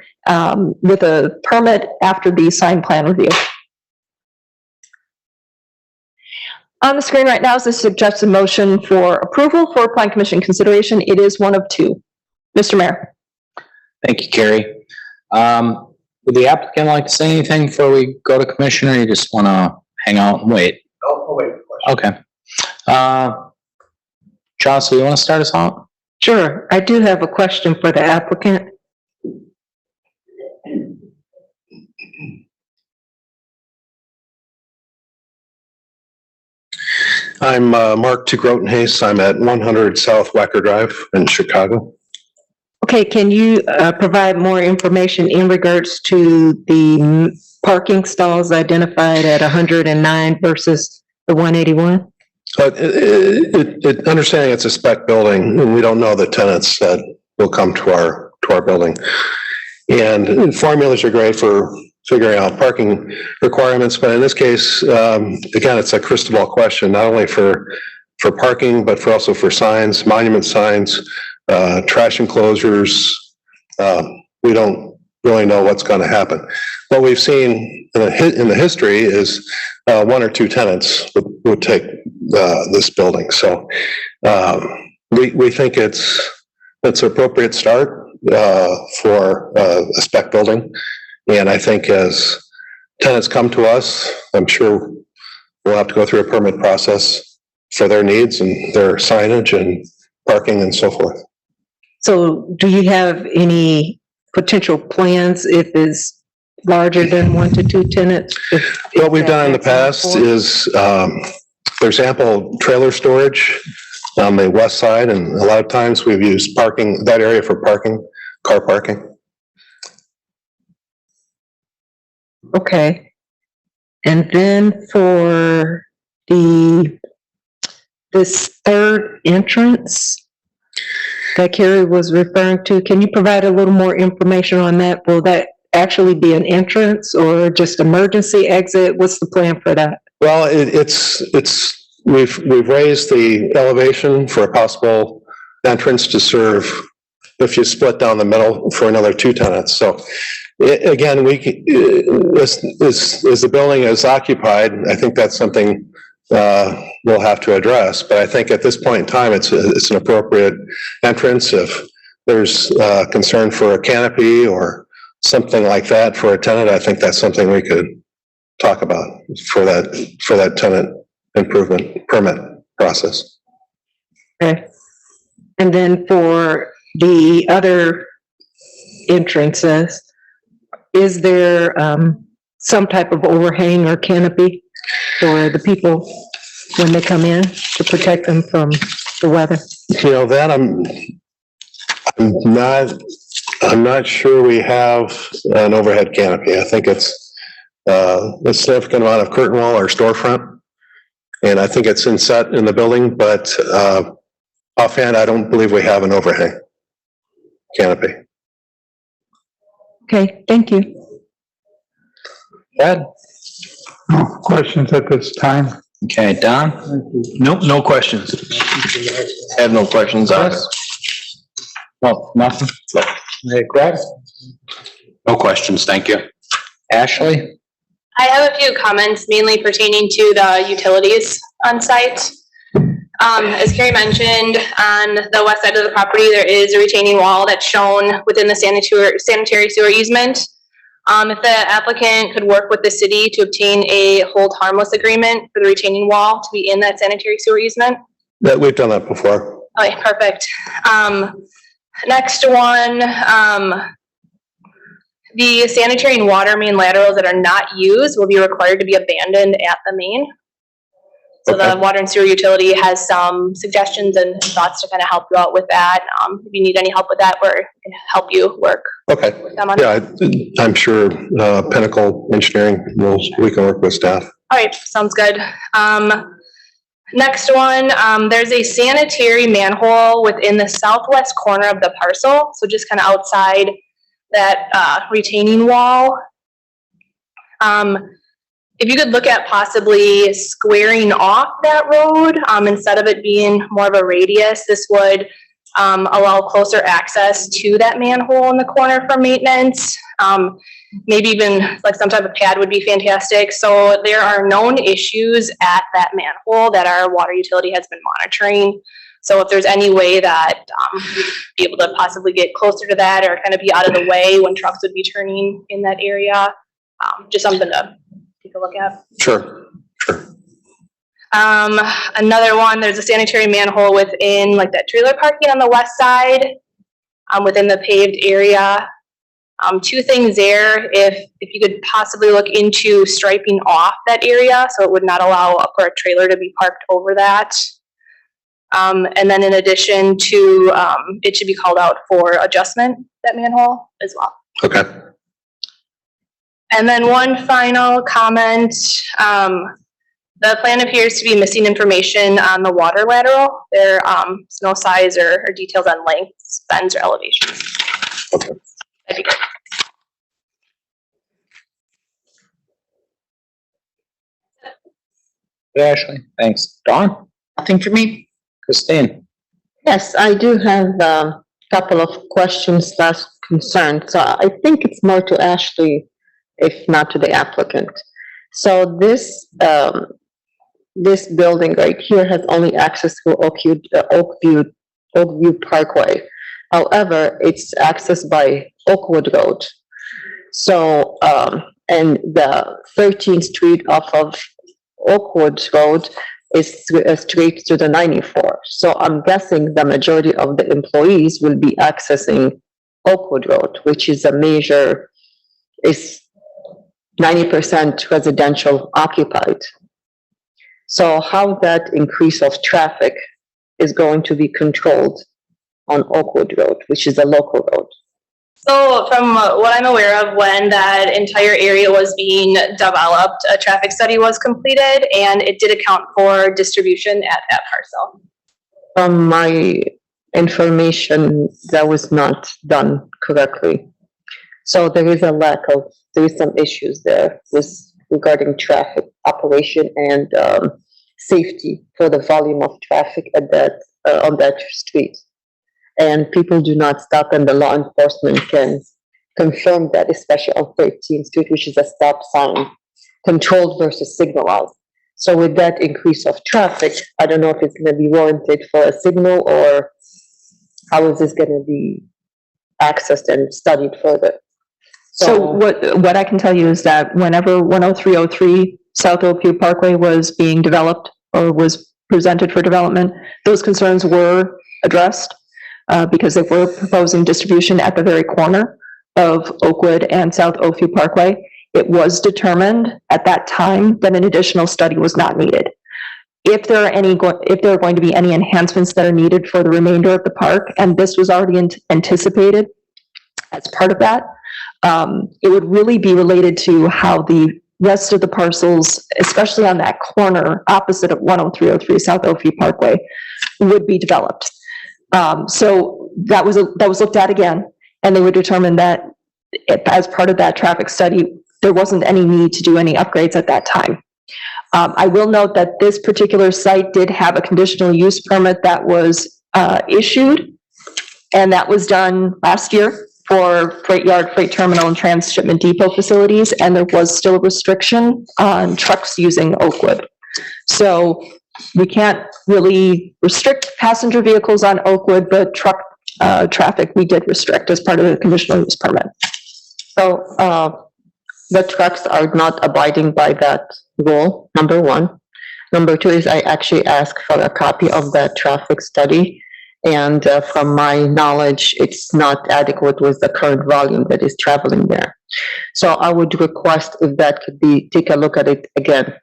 with a permit after the sign plan review. On the screen right now is the suggested motion for approval for Plan Commission consideration. It is one of 2. Mr. Mayor. Thank you, Carrie. Would the applicant like to say anything before we go to commission, or you just want to hang out and wait? I'll wait. Okay. Chelsea, you want to start us out? Sure. I do have a question for the applicant. I'm Mark Grotenhase. I'm at 100 South Wacker Drive in Chicago. Okay, can you provide more information in regards to the parking stalls identified at 109 versus the 181? Understanding it's a spec building, and we don't know the tenants that will come to our building. And formulas are great for figuring out parking requirements, but in this case, again, it's a crystal ball question, not only for parking, but also for signs, monument signs, trash enclosures. We don't really know what's going to happen. What we've seen in the history is 1 or 2 tenants would take this building. So we think it's an appropriate start for a spec building. And I think as tenants come to us, I'm sure we'll have to go through a permit process for their needs and their signage and parking and so forth. So do you have any potential plans if it's larger than 1 to 2 tenants? What we've done in the past is there's ample trailer storage on the west side, and a lot of times we've used that area for parking, car parking. Okay. And then for this third entrance that Carrie was referring to, can you provide a little more information on that? Will that actually be an entrance or just emergency exit? What's the plan for that? Well, we've raised the elevation for a possible entrance to serve if you split down the middle for another 2 tenants. So again, as the building is occupied, I think that's something we'll have to address. But I think at this point in time, it's an appropriate entrance. If there's concern for a canopy or something like that for a tenant, I think that's something we could talk about for that tenant improvement permit process. Okay. And then for the other entrances, is there some type of overhang or canopy for the people when they come in to protect them from the weather? You know, that I'm not sure we have an overhead canopy. I think it's a significant amount of curtain wall or storefront. And I think it's inset in the building, but offhand, I don't believe we have an overhang canopy. Okay, thank you. Ed? No questions at this time. Okay, Don? Nope, no questions. I have no questions on it. No, nothing? Hey, Greg? No questions, thank you. Ashley? I have a few comments mainly pertaining to the utilities on site. As Carrie mentioned, on the west side of the property, there is a retaining wall that's shown within the sanitary sewer easement. If the applicant could work with the city to obtain a hold harmless agreement for the retaining wall to be in that sanitary sewer easement. We've done that before. Okay, perfect. Next one, the sanitary and water main laterals that are not used will be required to be abandoned at the main. So Okay. the water and sewer utility has some suggestions and thoughts to kind of help you out with that. If you need any help with that, we can help you work Okay. with them on it. Yeah, I'm sure Pinnacle Engineering, we can work with staff. All right, sounds good. Next one, there's a sanitary manhole within the southwest corner of the parcel. So just kind of outside that retaining wall. If you could look at possibly squaring off that road, instead of it being more of a radius, this would allow closer access to that manhole in the corner for maintenance. Maybe even like some type of pad would be fantastic. So there are known issues at that manhole that our water utility has been monitoring. So if there's any way that you'd be able to possibly get closer to that or kind of be out of the way when trucks would be turning in that area, just something to take a look at. Sure. Another one, there's a sanitary manhole within like that trailer parking on the west side, within the paved area. Two things there, if you could possibly look into striping off that area so it would not allow for a trailer to be parked over that. And then in addition to, it should be called out for adjustment, that manhole as well. Okay. And then one final comment, the plan appears to be missing information on the water lateral. There's no size or details on lengths, bends, or elevations. Okay. That'd be good. Ashley, thanks. Dawn? Nothing for me. Christine? Yes, I do have a couple of questions / concerns. So I think it's more to Ashley, if not to the applicant. So this building right here has only access to Oakview Parkway. However, it's accessed by Oakwood Road. So, and the 13th Street off of Oakwood Road is straight to the 94. So I'm guessing the majority of the employees will be accessing Oakwood Road, which is is 90% residential occupied. So how that increase of traffic is going to be controlled on Oakwood Road, which is a local road? So from what I'm aware of, when that entire area was being developed, a traffic study was completed and it did account for distribution at that parcel. From my information, that was not done correctly. So there is some issues there with regarding traffic operation and, safety for the volume of traffic at that, on that street. And people do not stop, and the law enforcement can confirm that, especially on 13th Street, which is a stop sign, controlled versus signal out. So with that increase of traffic, I don't know if it's gonna be warranted for a signal, or how is this gonna be accessed and studied further? So what I can tell you is that whenever 10303 South Oakview Parkway was being developed or was presented for development, those concerns were addressed, because they were proposing distribution at the very corner of Oakwood and South Oakview Parkway. It was determined at that time that an additional study was not needed. If there are going to be any enhancements that are needed for the remainder of the park, and this was already anticipated as part of that, it would really be related to how the rest of the parcels, especially on that corner opposite of 10303 South Oakview Parkway, would be developed. So that was looked at again, and they would determine that as part of that traffic study, there wasn't any need to do any upgrades at that time. I will note that this particular site did have a conditional use permit that was issued, and that was done last year for freight yard, freight terminal, and transshipment depot facilities, and there was still a restriction on trucks using Oakwood. So we can't really restrict passenger vehicles on Oakwood, but truck traffic we did restrict as part of the conditional use permit. So, the trucks are not abiding by that rule, number one. Number two is I actually asked for a copy of that traffic study. And from my knowledge, it's not adequate with the current volume that is traveling there. So I would request if that could be, take a look at it again,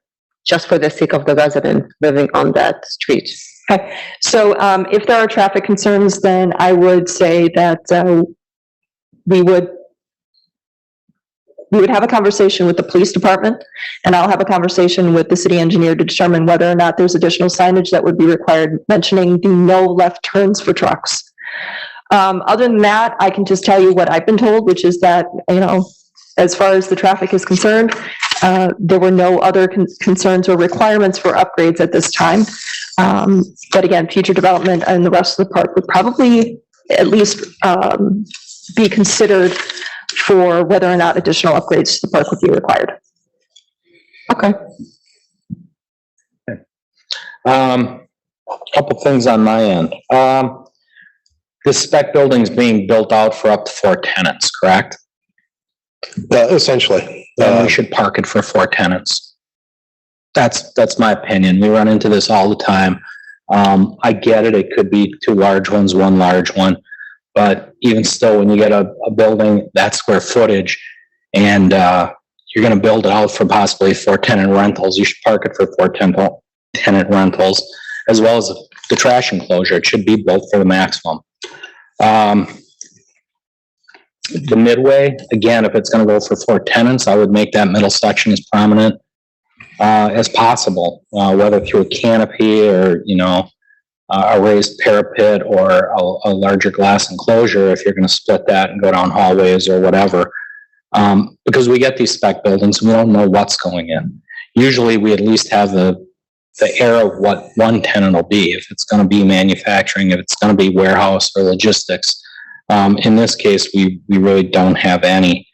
just for the sake of the resident living on that street. Okay, so if there are traffic concerns, then I would say that we would have a conversation with the police department, and I'll have a conversation with the city engineer to determine whether or not there's additional signage that would be required, mentioning the no left turns for trucks. Other than that, I can just tell you what I've been told, which is that, you know, as far as the traffic is concerned, there were no other concerns or requirements for upgrades at this time. But again, future development and the rest of the park would probably at least be considered for whether or not additional upgrades to the park would be required. Okay. Couple things on my end. The spec building's being built out for up to 4 tenants, correct? Essentially. Then we should park it for 4 tenants. That's my opinion. We run into this all the time. I get it. It could be 2 large ones, 1 large one. But even still, when you get a building that square footage and you're going to build it out for possibly 4 tenant rentals, you should park it for 4 tenant rentals, as well as the trash enclosure. It should be built for the maximum. The midway, again, if it's going to go for 4 tenants, I would make that middle section as prominent as possible, whether through a canopy or, you know, a raised parapet or a larger glass enclosure if you're going to split that and go down hallways or whatever. Because we get these spec buildings, we don't know what's going in. Usually we at least have the air of what one tenant will be, if it's going to be manufacturing, if it's going to be warehouse or logistics. In this case, we really don't have any.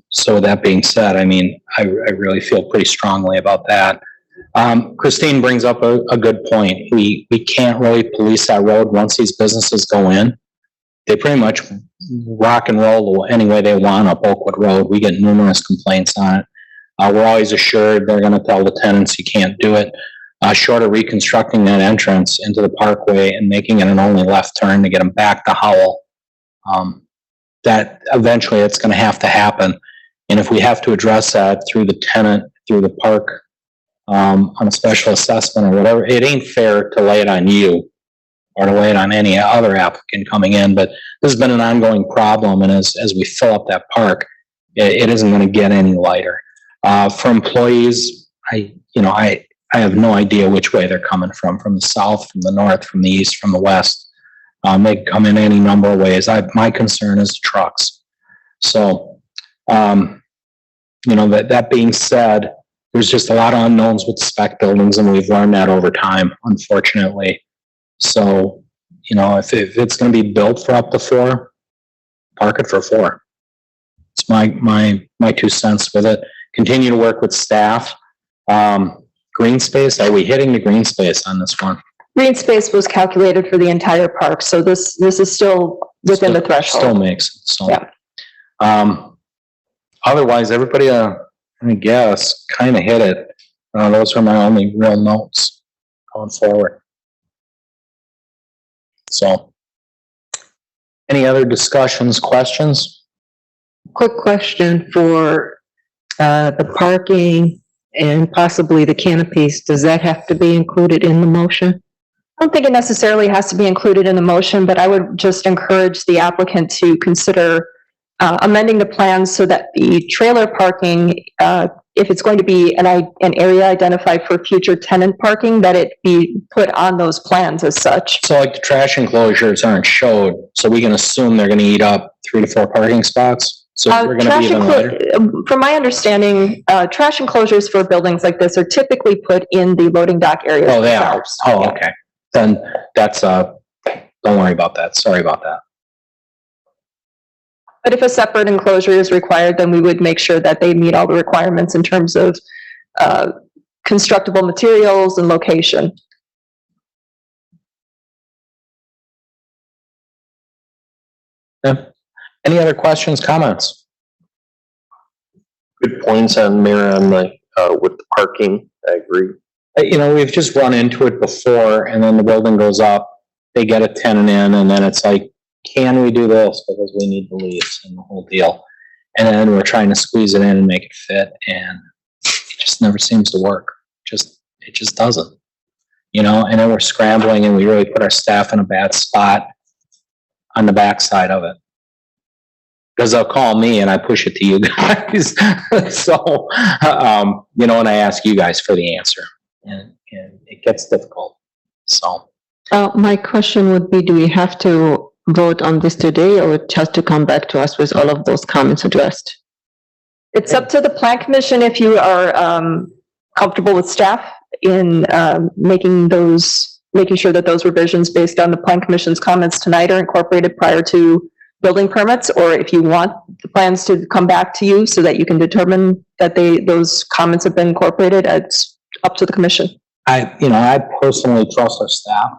So that being said, I mean, I really feel pretty strongly about that. Christine brings up a good point. We can't really police that road once these businesses go in. They pretty much rock and roll any way they want up Oakwood Road. We get numerous complaints on it. We're always assured they're going to tell the tenants you can't do it. Short of reconstructing that entrance into the Parkway and making it an only left turn to get them back to Howell, that eventually it's going to have to happen. And if we have to address that through the tenant, through the park, on a special assessment or whatever, it ain't fair to lay it on you or to lay it on any other applicant coming in. But this has been an ongoing problem, and as we fill up that park, it isn't going to get any lighter. For employees, I have no idea which way they're coming from the south, from the north, from the east, from the west. They come in any number of ways. My concern is the trucks. So, that being said, there's just a lot of unknowns with spec buildings, and we've learned that over time, unfortunately. So, if it's gonna be built for up to 4, park it for 4. It's my 2 cents with it. Continue to work with staff. Green space, are we hitting the green space on this one? Green space was calculated for the entire park, so this is still within the threshold. Still makes it, so. Yeah. Otherwise, everybody, I guess, kind of hit it. Those are my only real notes going forward. So, any other discussions, questions? Quick question for the parking and possibly the canopies. Does that have to be included in the motion? I don't think it necessarily has to be included in the motion, but I would just encourage the applicant to consider amending the plans so that the trailer parking, if it's going to be an area identified for future tenant parking, that it be put on those plans as such. So like the trash enclosures aren't showed, so we can assume they're gonna eat up 3 to 4 parking spots? So we're gonna be even lighter? From my understanding, trash enclosures for buildings like this are typically put in the loading dock areas. Oh, they are? themselves. Oh, okay. Then that's, don't worry about that. Sorry about that. But if a separate enclosure is required, then we would make sure that they meet all the requirements in terms of constructible materials and location. Yeah. Any other questions, comments? Good points on Mayor on with the parking. I agree. We've just run into it before, and then the building goes up, they get a tenant in, and then it's like, can we do this because we need the lease and the whole deal? And then we're trying to squeeze it in and make it fit, and it just never seems to work. It just doesn't. And then we're scrambling, and we really put our staff in a bad spot on the backside of it. Because they'll call me and I push it to you guys. So, and I ask you guys for the answer, and it gets difficult. So. My question would be, do we have to vote on this today, or it has to come back to us with all of those comments addressed? It's up to the plan commission if you are comfortable with staff in making sure that those revisions based on the plan commission's comments tonight are incorporated prior to building permits, or if you want the plans to come back to you so that you can determine that those comments have been incorporated. It's up to the commission. I personally trust our staff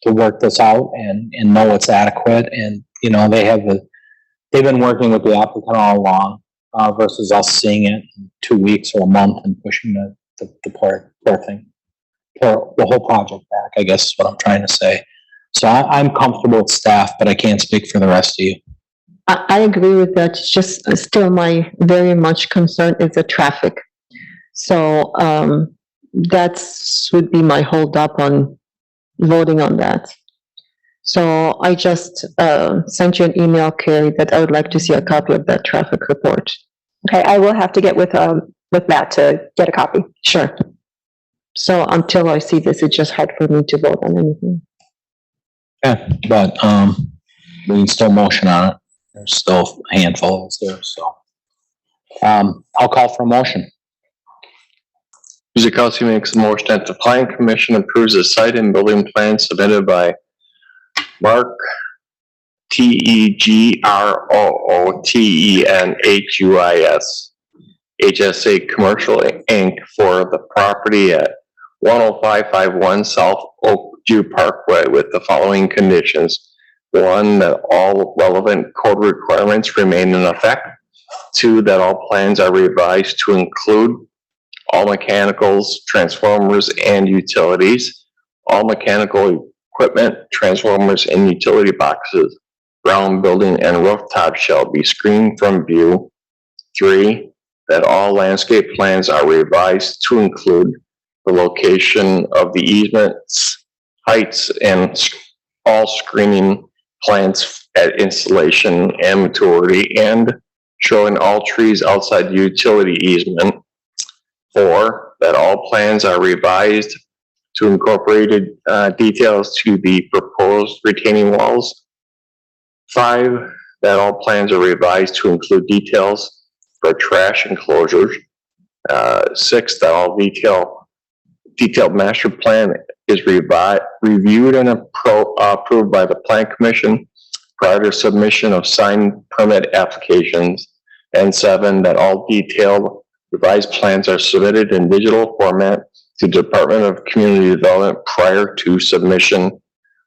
to work this out and know it's adequate. And, they've been working with the applicant all along, versus us seeing it in 2 weeks or a month and pushing the poor thing, the whole project back, I guess is what I'm trying to say. So I'm comfortable with staff, but I can't speak for the rest of you. I agree with that. It's just still my very much concern is the traffic. So, would be my hold up on voting on that. So I just sent you an email, Carrie, that I would like to see a copy of that traffic report. Okay, I will have to get with Matt to get a copy. Sure. So until I see this, it's just hard for me to vote on anything. Yeah, but we can still motion on it. There's still a handful there, so. I'll call for a motion. Guzekowski makes a motion that the plan commission approves the site and building plan submitted by Mark Tegronhuis, HSA Commercial Inc. for the property at 10551 South Oakview Parkway with the following conditions. 1, that all relevant code requirements remain in effect. 2, that all plans are revised to include all mechanicals, transformers, and utilities. All mechanical equipment, transformers, and utility boxes, ground building, and rooftop shall be screened from view. 3, that all landscape plans are revised to include the location of the easements, heights, and all screening plans at installation and maturity, and showing all trees outside the utility easement. 4, that all plans are revised to incorporate details to the proposed retaining walls. 5, that all plans are revised to include details for trash enclosures. 6, that all detailed master plan is reviewed and approved by the Plan Commission prior to submission of signed permit applications. And 7, that all detailed revised plans are submitted in digital format to the Department of Community Development prior to submission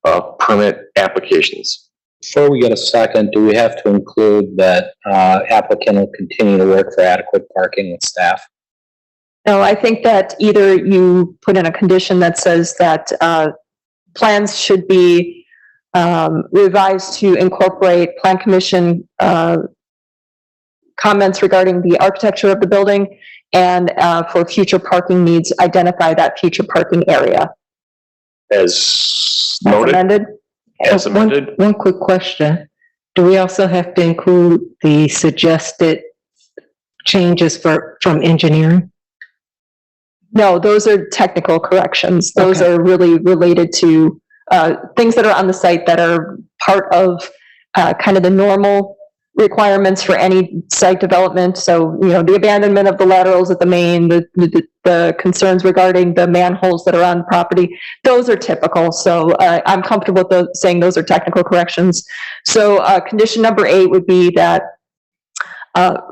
of permit applications. Before we get a second, do we have to include that applicant will continue to work for adequate parking with staff? No, I think that either you put in a condition that says that plans should be revised to incorporate Plan Commission comments regarding the architecture of the building, and for future parking needs, identify that future parking area. As As noted, amended. as amended. One quick question. Do we also have to include the suggested changes from engineering? No, those are technical corrections. Those are really related to things that are on the site that are part of kind of the normal requirements for any site development. So, you know, the abandonment of the laterals at the main, the concerns regarding the manholes that are on the property, those are typical. So I'm comfortable with saying those are technical corrections. So condition number 8 would be that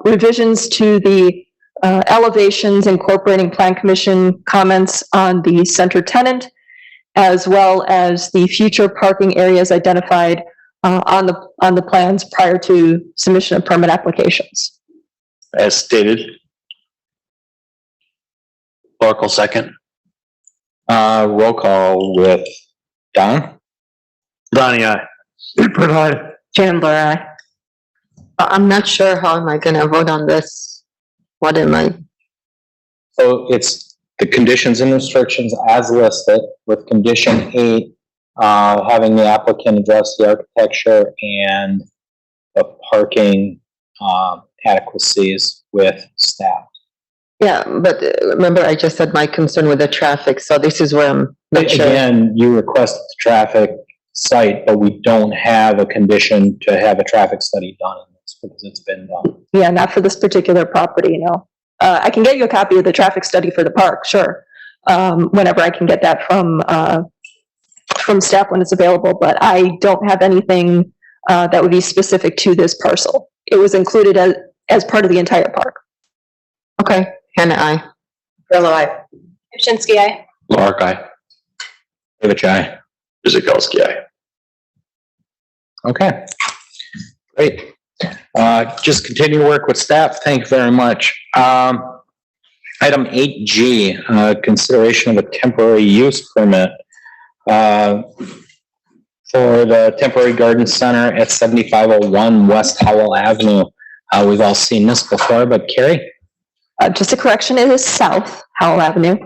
revisions to the elevations incorporating Plan Commission comments on the center tenant, as well as the future parking areas identified on the plans prior to submission of permit applications. As stated. Oracle second. Roll call with Don? Donnie, aye. Seifert, aye. Chandler, aye. I'm not sure how am I gonna vote on this. What am I? So it's the conditions and restrictions as listed, with condition 8, having the applicant address the architecture and the parking adequacies with staff. Yeah, but remember I just said my concern with the traffic, so this is where I'm not sure. Again, you requested the traffic site, but we don't have a condition to have a traffic study done in this because it's been done. Yeah, not for this particular property, no. I can get you a copy of the traffic study for the park, sure. Whenever I can get that from staff when it's available, but I don't have anything that would be specific to this parcel. It was included as part of the entire park. Okay, Hannah, aye. Grillo, aye. Pipchinsky, aye. Clark, aye. David, aye. Guzekowski, aye. Okay. Great. Just continue to work with staff. Thank you very much. Item 8G, consideration of a temporary use permit for the temporary garden center at 7501 West Howell Avenue. We've all seen this before, but Carrie? Just a correction, it is South Howell Avenue.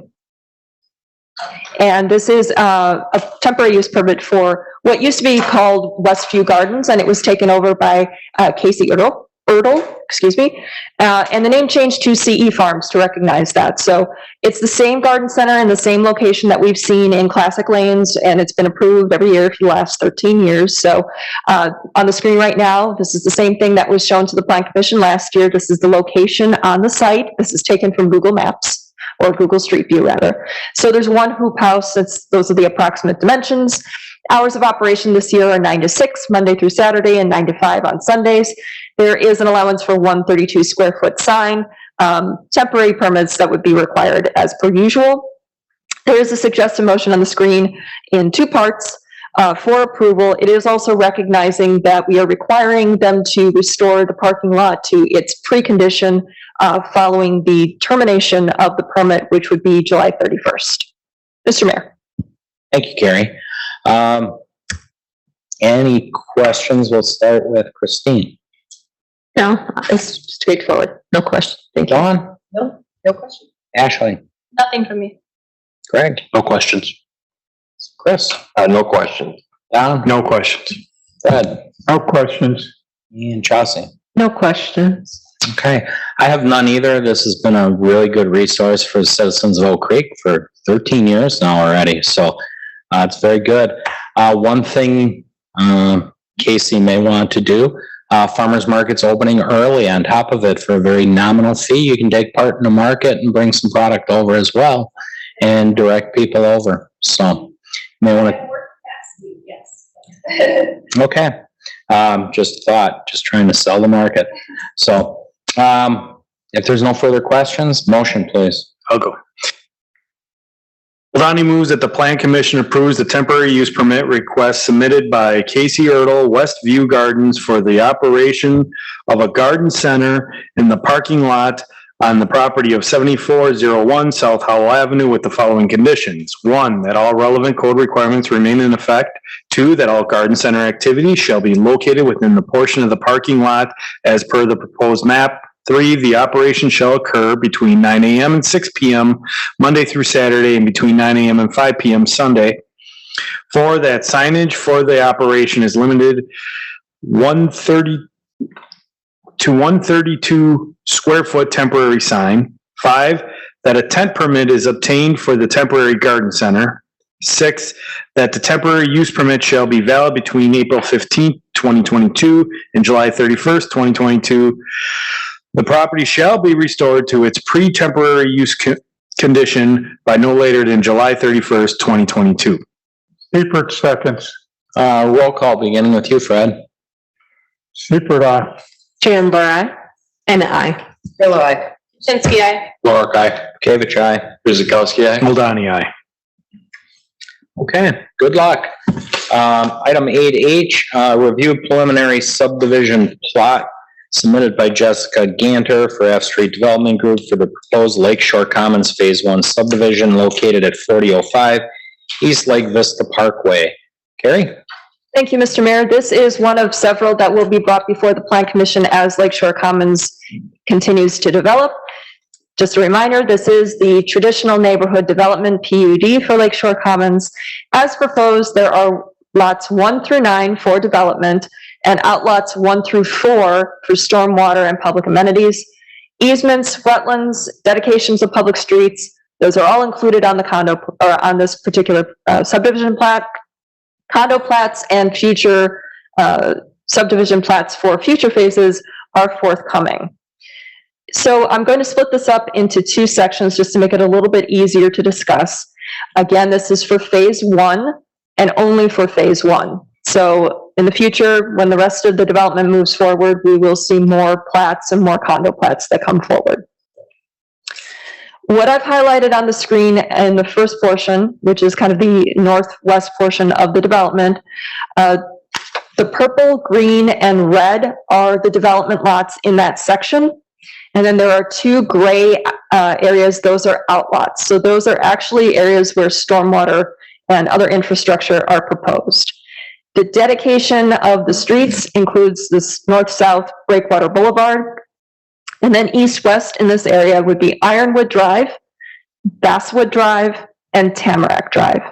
And this is a temporary use permit for what used to be called Westview Gardens, and it was taken over by Casey Erdl, and the name changed to CE Farms to recognize that. So it's the same garden center in the same location that we've seen in Classic Lanes, and it's been approved every year for the last 13 years. So on the screen right now, this is the same thing that was shown to the Plan Commission last year. This is the location on the site. This is taken from Google Maps, or Google Street View rather. So there's one hoop house, those are the approximate dimensions. Hours of operation this year are 9 to 6, Monday through Saturday, and 9 to 5 on Sundays. There is an allowance for 132 square foot sign, temporary permits that would be required as per usual. There is a suggested motion on the screen in 2 parts for approval. It is also recognizing that we are requiring them to restore the parking lot to its precondition following the termination of the permit, which would be July 31st. Mr. Mayor. Thank you, Carrie. Any questions? We'll start with Christine. No, it's straightforward. No question. Thank you. Dawn? No question. Ashley? Nothing from me. Greg? No questions. Chris? No questions. Don? No questions. Fred? No questions. And Chelsea? No questions. Okay, I have none either. This has been a really good resource for the citizens of Oak Creek for 13 years now already, so it's very good. One thing Casey may want to do, Farmers market's opening early on top of it for a very nominal fee. You can take part in the market and bring some product over as well and direct people over. So you may want to. Okay. Just thought, just trying to sell the market. So, if there's no further questions, motion, please. I'll go. Lavani moves that the Plan Commission approves the temporary use permit request submitted by Casey Ertl, Westview Gardens for the operation of a garden center in the parking lot on the property of 7401 South Howell Avenue with the following conditions. 1, that all relevant code requirements remain in effect. 2, that all garden center activities shall be located within the portion of the parking lot as per the proposed map. 3, the operation shall occur between 9 a.m. and 6 p.m. Monday through Saturday and between 9 a.m. and 5 p.m. Sunday. 4, that signage for the operation is limited 130 to 132 square foot temporary sign. 5, that a tent permit is obtained for the temporary garden center. 6, that the temporary use permit shall be valid between April 15th, 2022 and July 31st, 2022. The property shall be restored to its pre-temporary use condition by no later than July 31st, 2022. Seifert seconds. Roll call beginning with you, Fred. Seifert, aye. Chandler, aye. And I. Bill, aye. Shinsky, aye. Laura, aye. Kavich, aye. Guzekowski, aye. Muldani, aye. Okay, good luck. Item 8H, review preliminary subdivision plot submitted by Jessica Ganter for F Street Development Group for the proposed Lakeshore Commons Phase 1 subdivision located at 4005 East Lake Vista Parkway. Carrie? Thank you, Mr. Mayor. This is one of several that will be brought before the Plan Commission as Lakeshore Commons continues to develop. Just a reminder, this is the traditional neighborhood development PUD for Lakeshore Commons. As proposed, there are lots 1 through 9 for development and outlots 1 through 4 for stormwater and public amenities. Easements, wetlands, dedications of public streets, those are all included on the condo, or on this particular subdivision plat. Condo plats and future subdivision plats for future phases are forthcoming. So I'm going to split this up into 2 sections just to make it a little bit easier to discuss. Again, this is for phase 1 and only for phase 1. So in the future, when the rest of the development moves forward, we will see more plats and more condo plats that come forward. What I've highlighted on the screen in the first portion, which is kind of the northwest portion of the development, the purple, green, and red are the development lots in that section. And then there are 2 gray areas, those are outlots. So those are actually areas where stormwater and other infrastructure are proposed. The dedication of the streets includes this north-south Breakwater Boulevard. And then east-west in this area would be Ironwood Drive, Basswood Drive, and Tamarack Drive.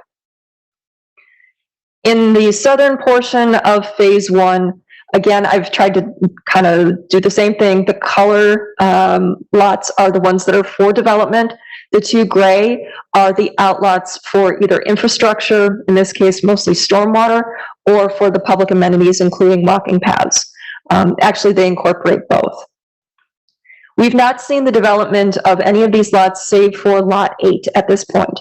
In the southern portion of phase 1, again, I've tried to kind of do the same thing. The color lots are the ones that are for development. The 2 gray are the outlots for either infrastructure, in this case mostly stormwater, or for the public amenities, including walking paths. Actually, they incorporate both. We've not seen the development of any of these lots save for Lot 8 at this point.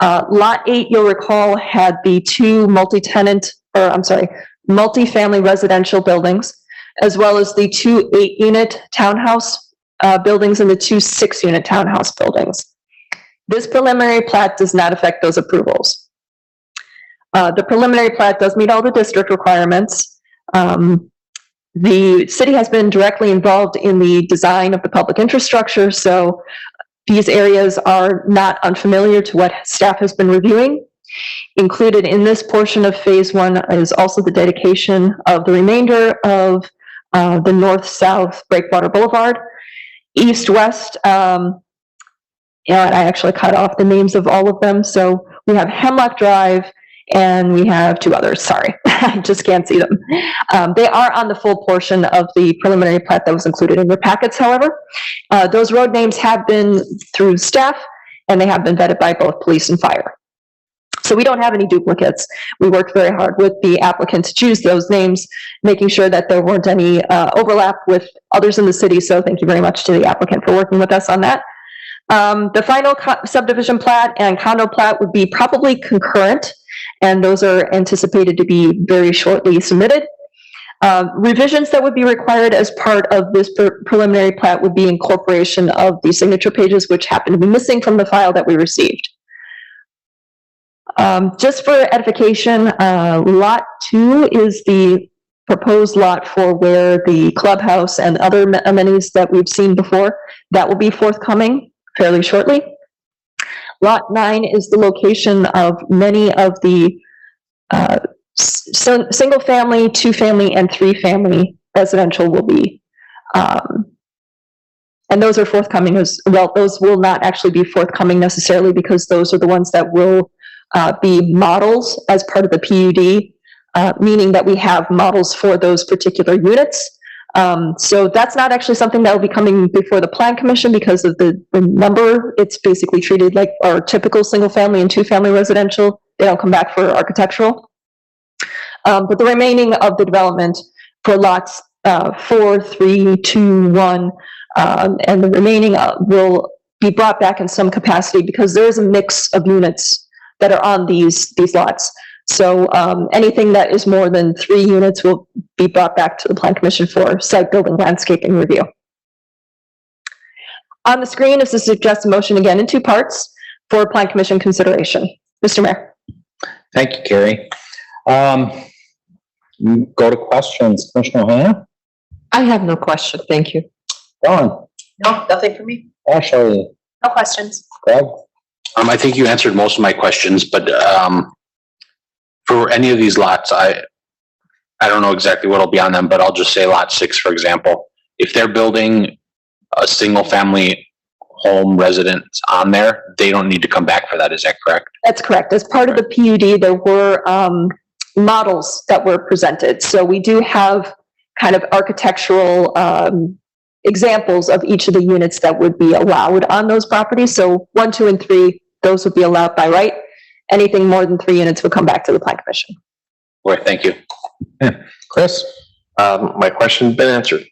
Lot 8, you'll recall, had the 2 multi-family residential buildings, as well as the 2 8-unit townhouse buildings and the 2 6-unit townhouse buildings. This preliminary plat does not affect those approvals. The preliminary plat does meet all the district requirements. The city has been directly involved in the design of the public infrastructure, so these areas are not unfamiliar to what staff has been reviewing. Included in this portion of phase 1 is also the dedication of the remainder of the north-south Breakwater Boulevard. East-west, and I actually cut off the names of all of them, so we have Hemlock Drive, and we have 2 others, sorry, I just can't see them. They are on the full portion of the preliminary plat that was included in your packets, however. Those road names have been through staff, and they have been vetted by both police and fire. So we don't have any duplicates. We worked very hard with the applicant to choose those names, making sure that there weren't any overlap with others in the city. So thank you very much to the applicant for working with us on that. The final subdivision plat and condo plat would be probably concurrent, and those are anticipated to be very shortly submitted. Revisions that would be required as part of this preliminary plat would be incorporation of the signature pages, which happen to be missing from the file that we received. Just for edification, lot 2 is the proposed lot for where the clubhouse and other amenities that we've seen before, that will be forthcoming fairly shortly. Lot 9 is the location of many of the single family, 2-family, and 3-family residential will be. And those are forthcoming as well. Those will not actually be forthcoming necessarily because those are the ones that will be models as part of the PUD, meaning that we have models for those particular units. So that's not actually something that will be coming before the Plan Commission because of the number. It's basically treated like our typical single family and 2-family residential. They don't come back for architectural. But the remaining of the development for lots 4, 3, 2, 1, and the remaining will be brought back in some capacity because there is a mix of units that are on these lots. So anything that is more than 3 units will be brought back to the Plan Commission for site building landscaping review. On the screen is the suggested motion again in 2 parts for Plan Commission consideration. Mr. Mayor. Thank you, Carrie. Go to questions. Commissioner Hannah? I have no question. Thank you. Dawn? No, nothing for me. Ashley? No questions. Greg? I think you answered most of my questions, but, for any of these lots, I don't know exactly what'll be on them, but I'll just say lot 6, for example. If they're building a single family home residence on there, they don't need to come back for that. Is that correct? That's correct. As part of the PUD, there were models that were presented. So we do have kind of architectural examples of each of the units that would be allowed on those properties. So 1, 2, and 3, those would be allowed by right. Anything more than 3 units would come back to the Plan Commission. All right, thank you. Chris? My question's been answered.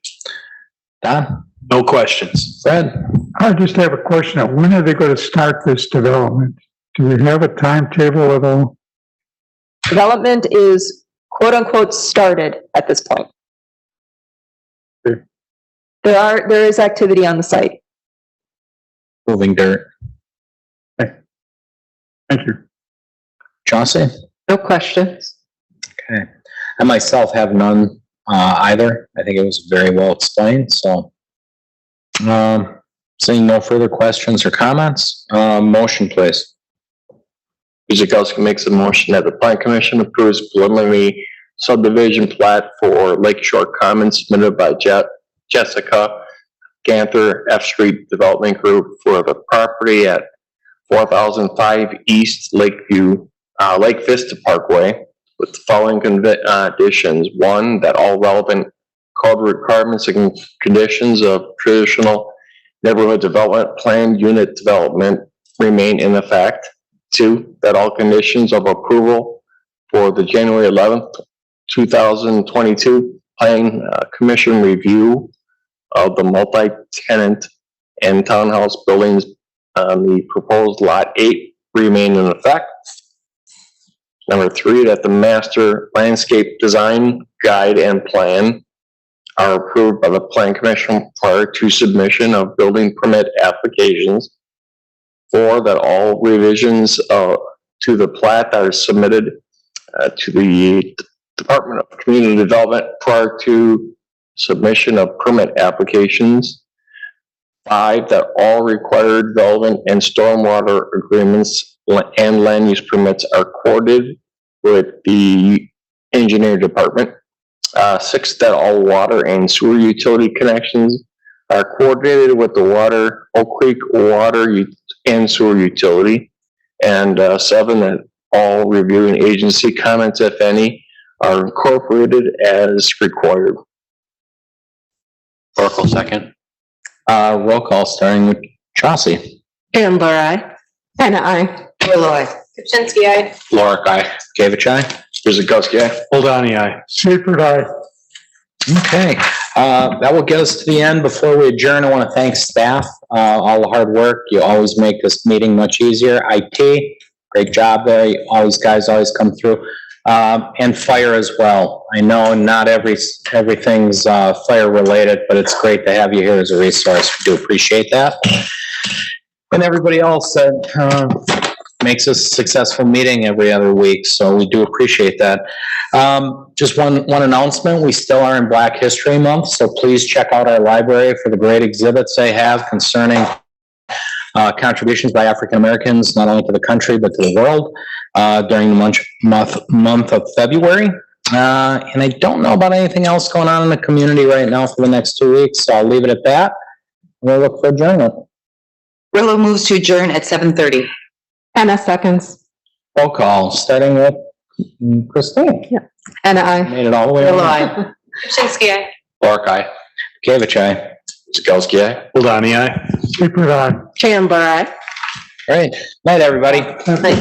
Don? No questions. Fred? I just have a question. When are they going to start this development? Do we have a timetable at all? Development is quote unquote started at this point. Okay. There is activity on the site. Moving dirt. Thank you. Chauncey? No questions. Okay. I myself have none either. I think it was very well explained, so. Seeing no further questions or comments, motion please. Guzekowski makes a motion that the Plan Commission approves preliminary subdivision plat for Lakeshore Commons submitted by Jessica Ganther, F Street Development Group for the property at 4005 East Lakeview, Lake Vista Parkway with the following conditions. 1, that all relevant code requirements and conditions of traditional neighborhood development plan unit development remain in effect. 2, that all conditions of approval for the January 11th, 2022 Plan Commission review of the multi-tenant and townhouse buildings on the proposed Lot 8 remain in effect. Number 3, that the master landscape design guide and plan are approved by the Plan Commission prior to submission of building permit applications. 4, that all revisions to the plat that are submitted to the Department of Community Development prior to submission of permit applications. 5, that all required development and stormwater agreements and land use permits are coordinated with the engineer department. 6, that all water and sewer utility connections are coordinated with the Oak Creek Water and Sewer Utility. And 7, that all reviewing agency comments, if any, are incorporated as required. Oracle second. Roll call starting with Chauncey. Amber, aye. Hannah, aye. Bill, aye. Kupczynski, aye. Lorik, aye. Gavich, aye. Guzekowski, aye. Hold aye. Seifert, aye. Okay, that will get us to the end. Before we adjourn, I want to thank staff, all the hard work. You always make this meeting much easier. IT, great job there. Guys always come through. And fire as well. I know not everything's, fire related, but it's great to have you here as a resource. We do appreciate that. And everybody else that, makes us a successful meeting every other week, so we do appreciate that. Just one announcement, we still are in Black History Month, so please check out our library for the great exhibits they have concerning contributions by African Americans, not only to the country, but to the world, during the month of February. And I don't know about anything else going on in the community right now for the next 2 weeks, so I'll leave it at that. We'll look for adjournment. Rillo moves to adjourn at 7:30. Anna seconds. Roll call, starting with Christine. Anna, I. Made it all the way Rillo, around. aye. Kupczynski, aye. Lorik, aye. Gavich, aye. Guzekowski, aye. Hold aye. Seifert, aye. Chandler, aye. Great. Night, everybody. Night.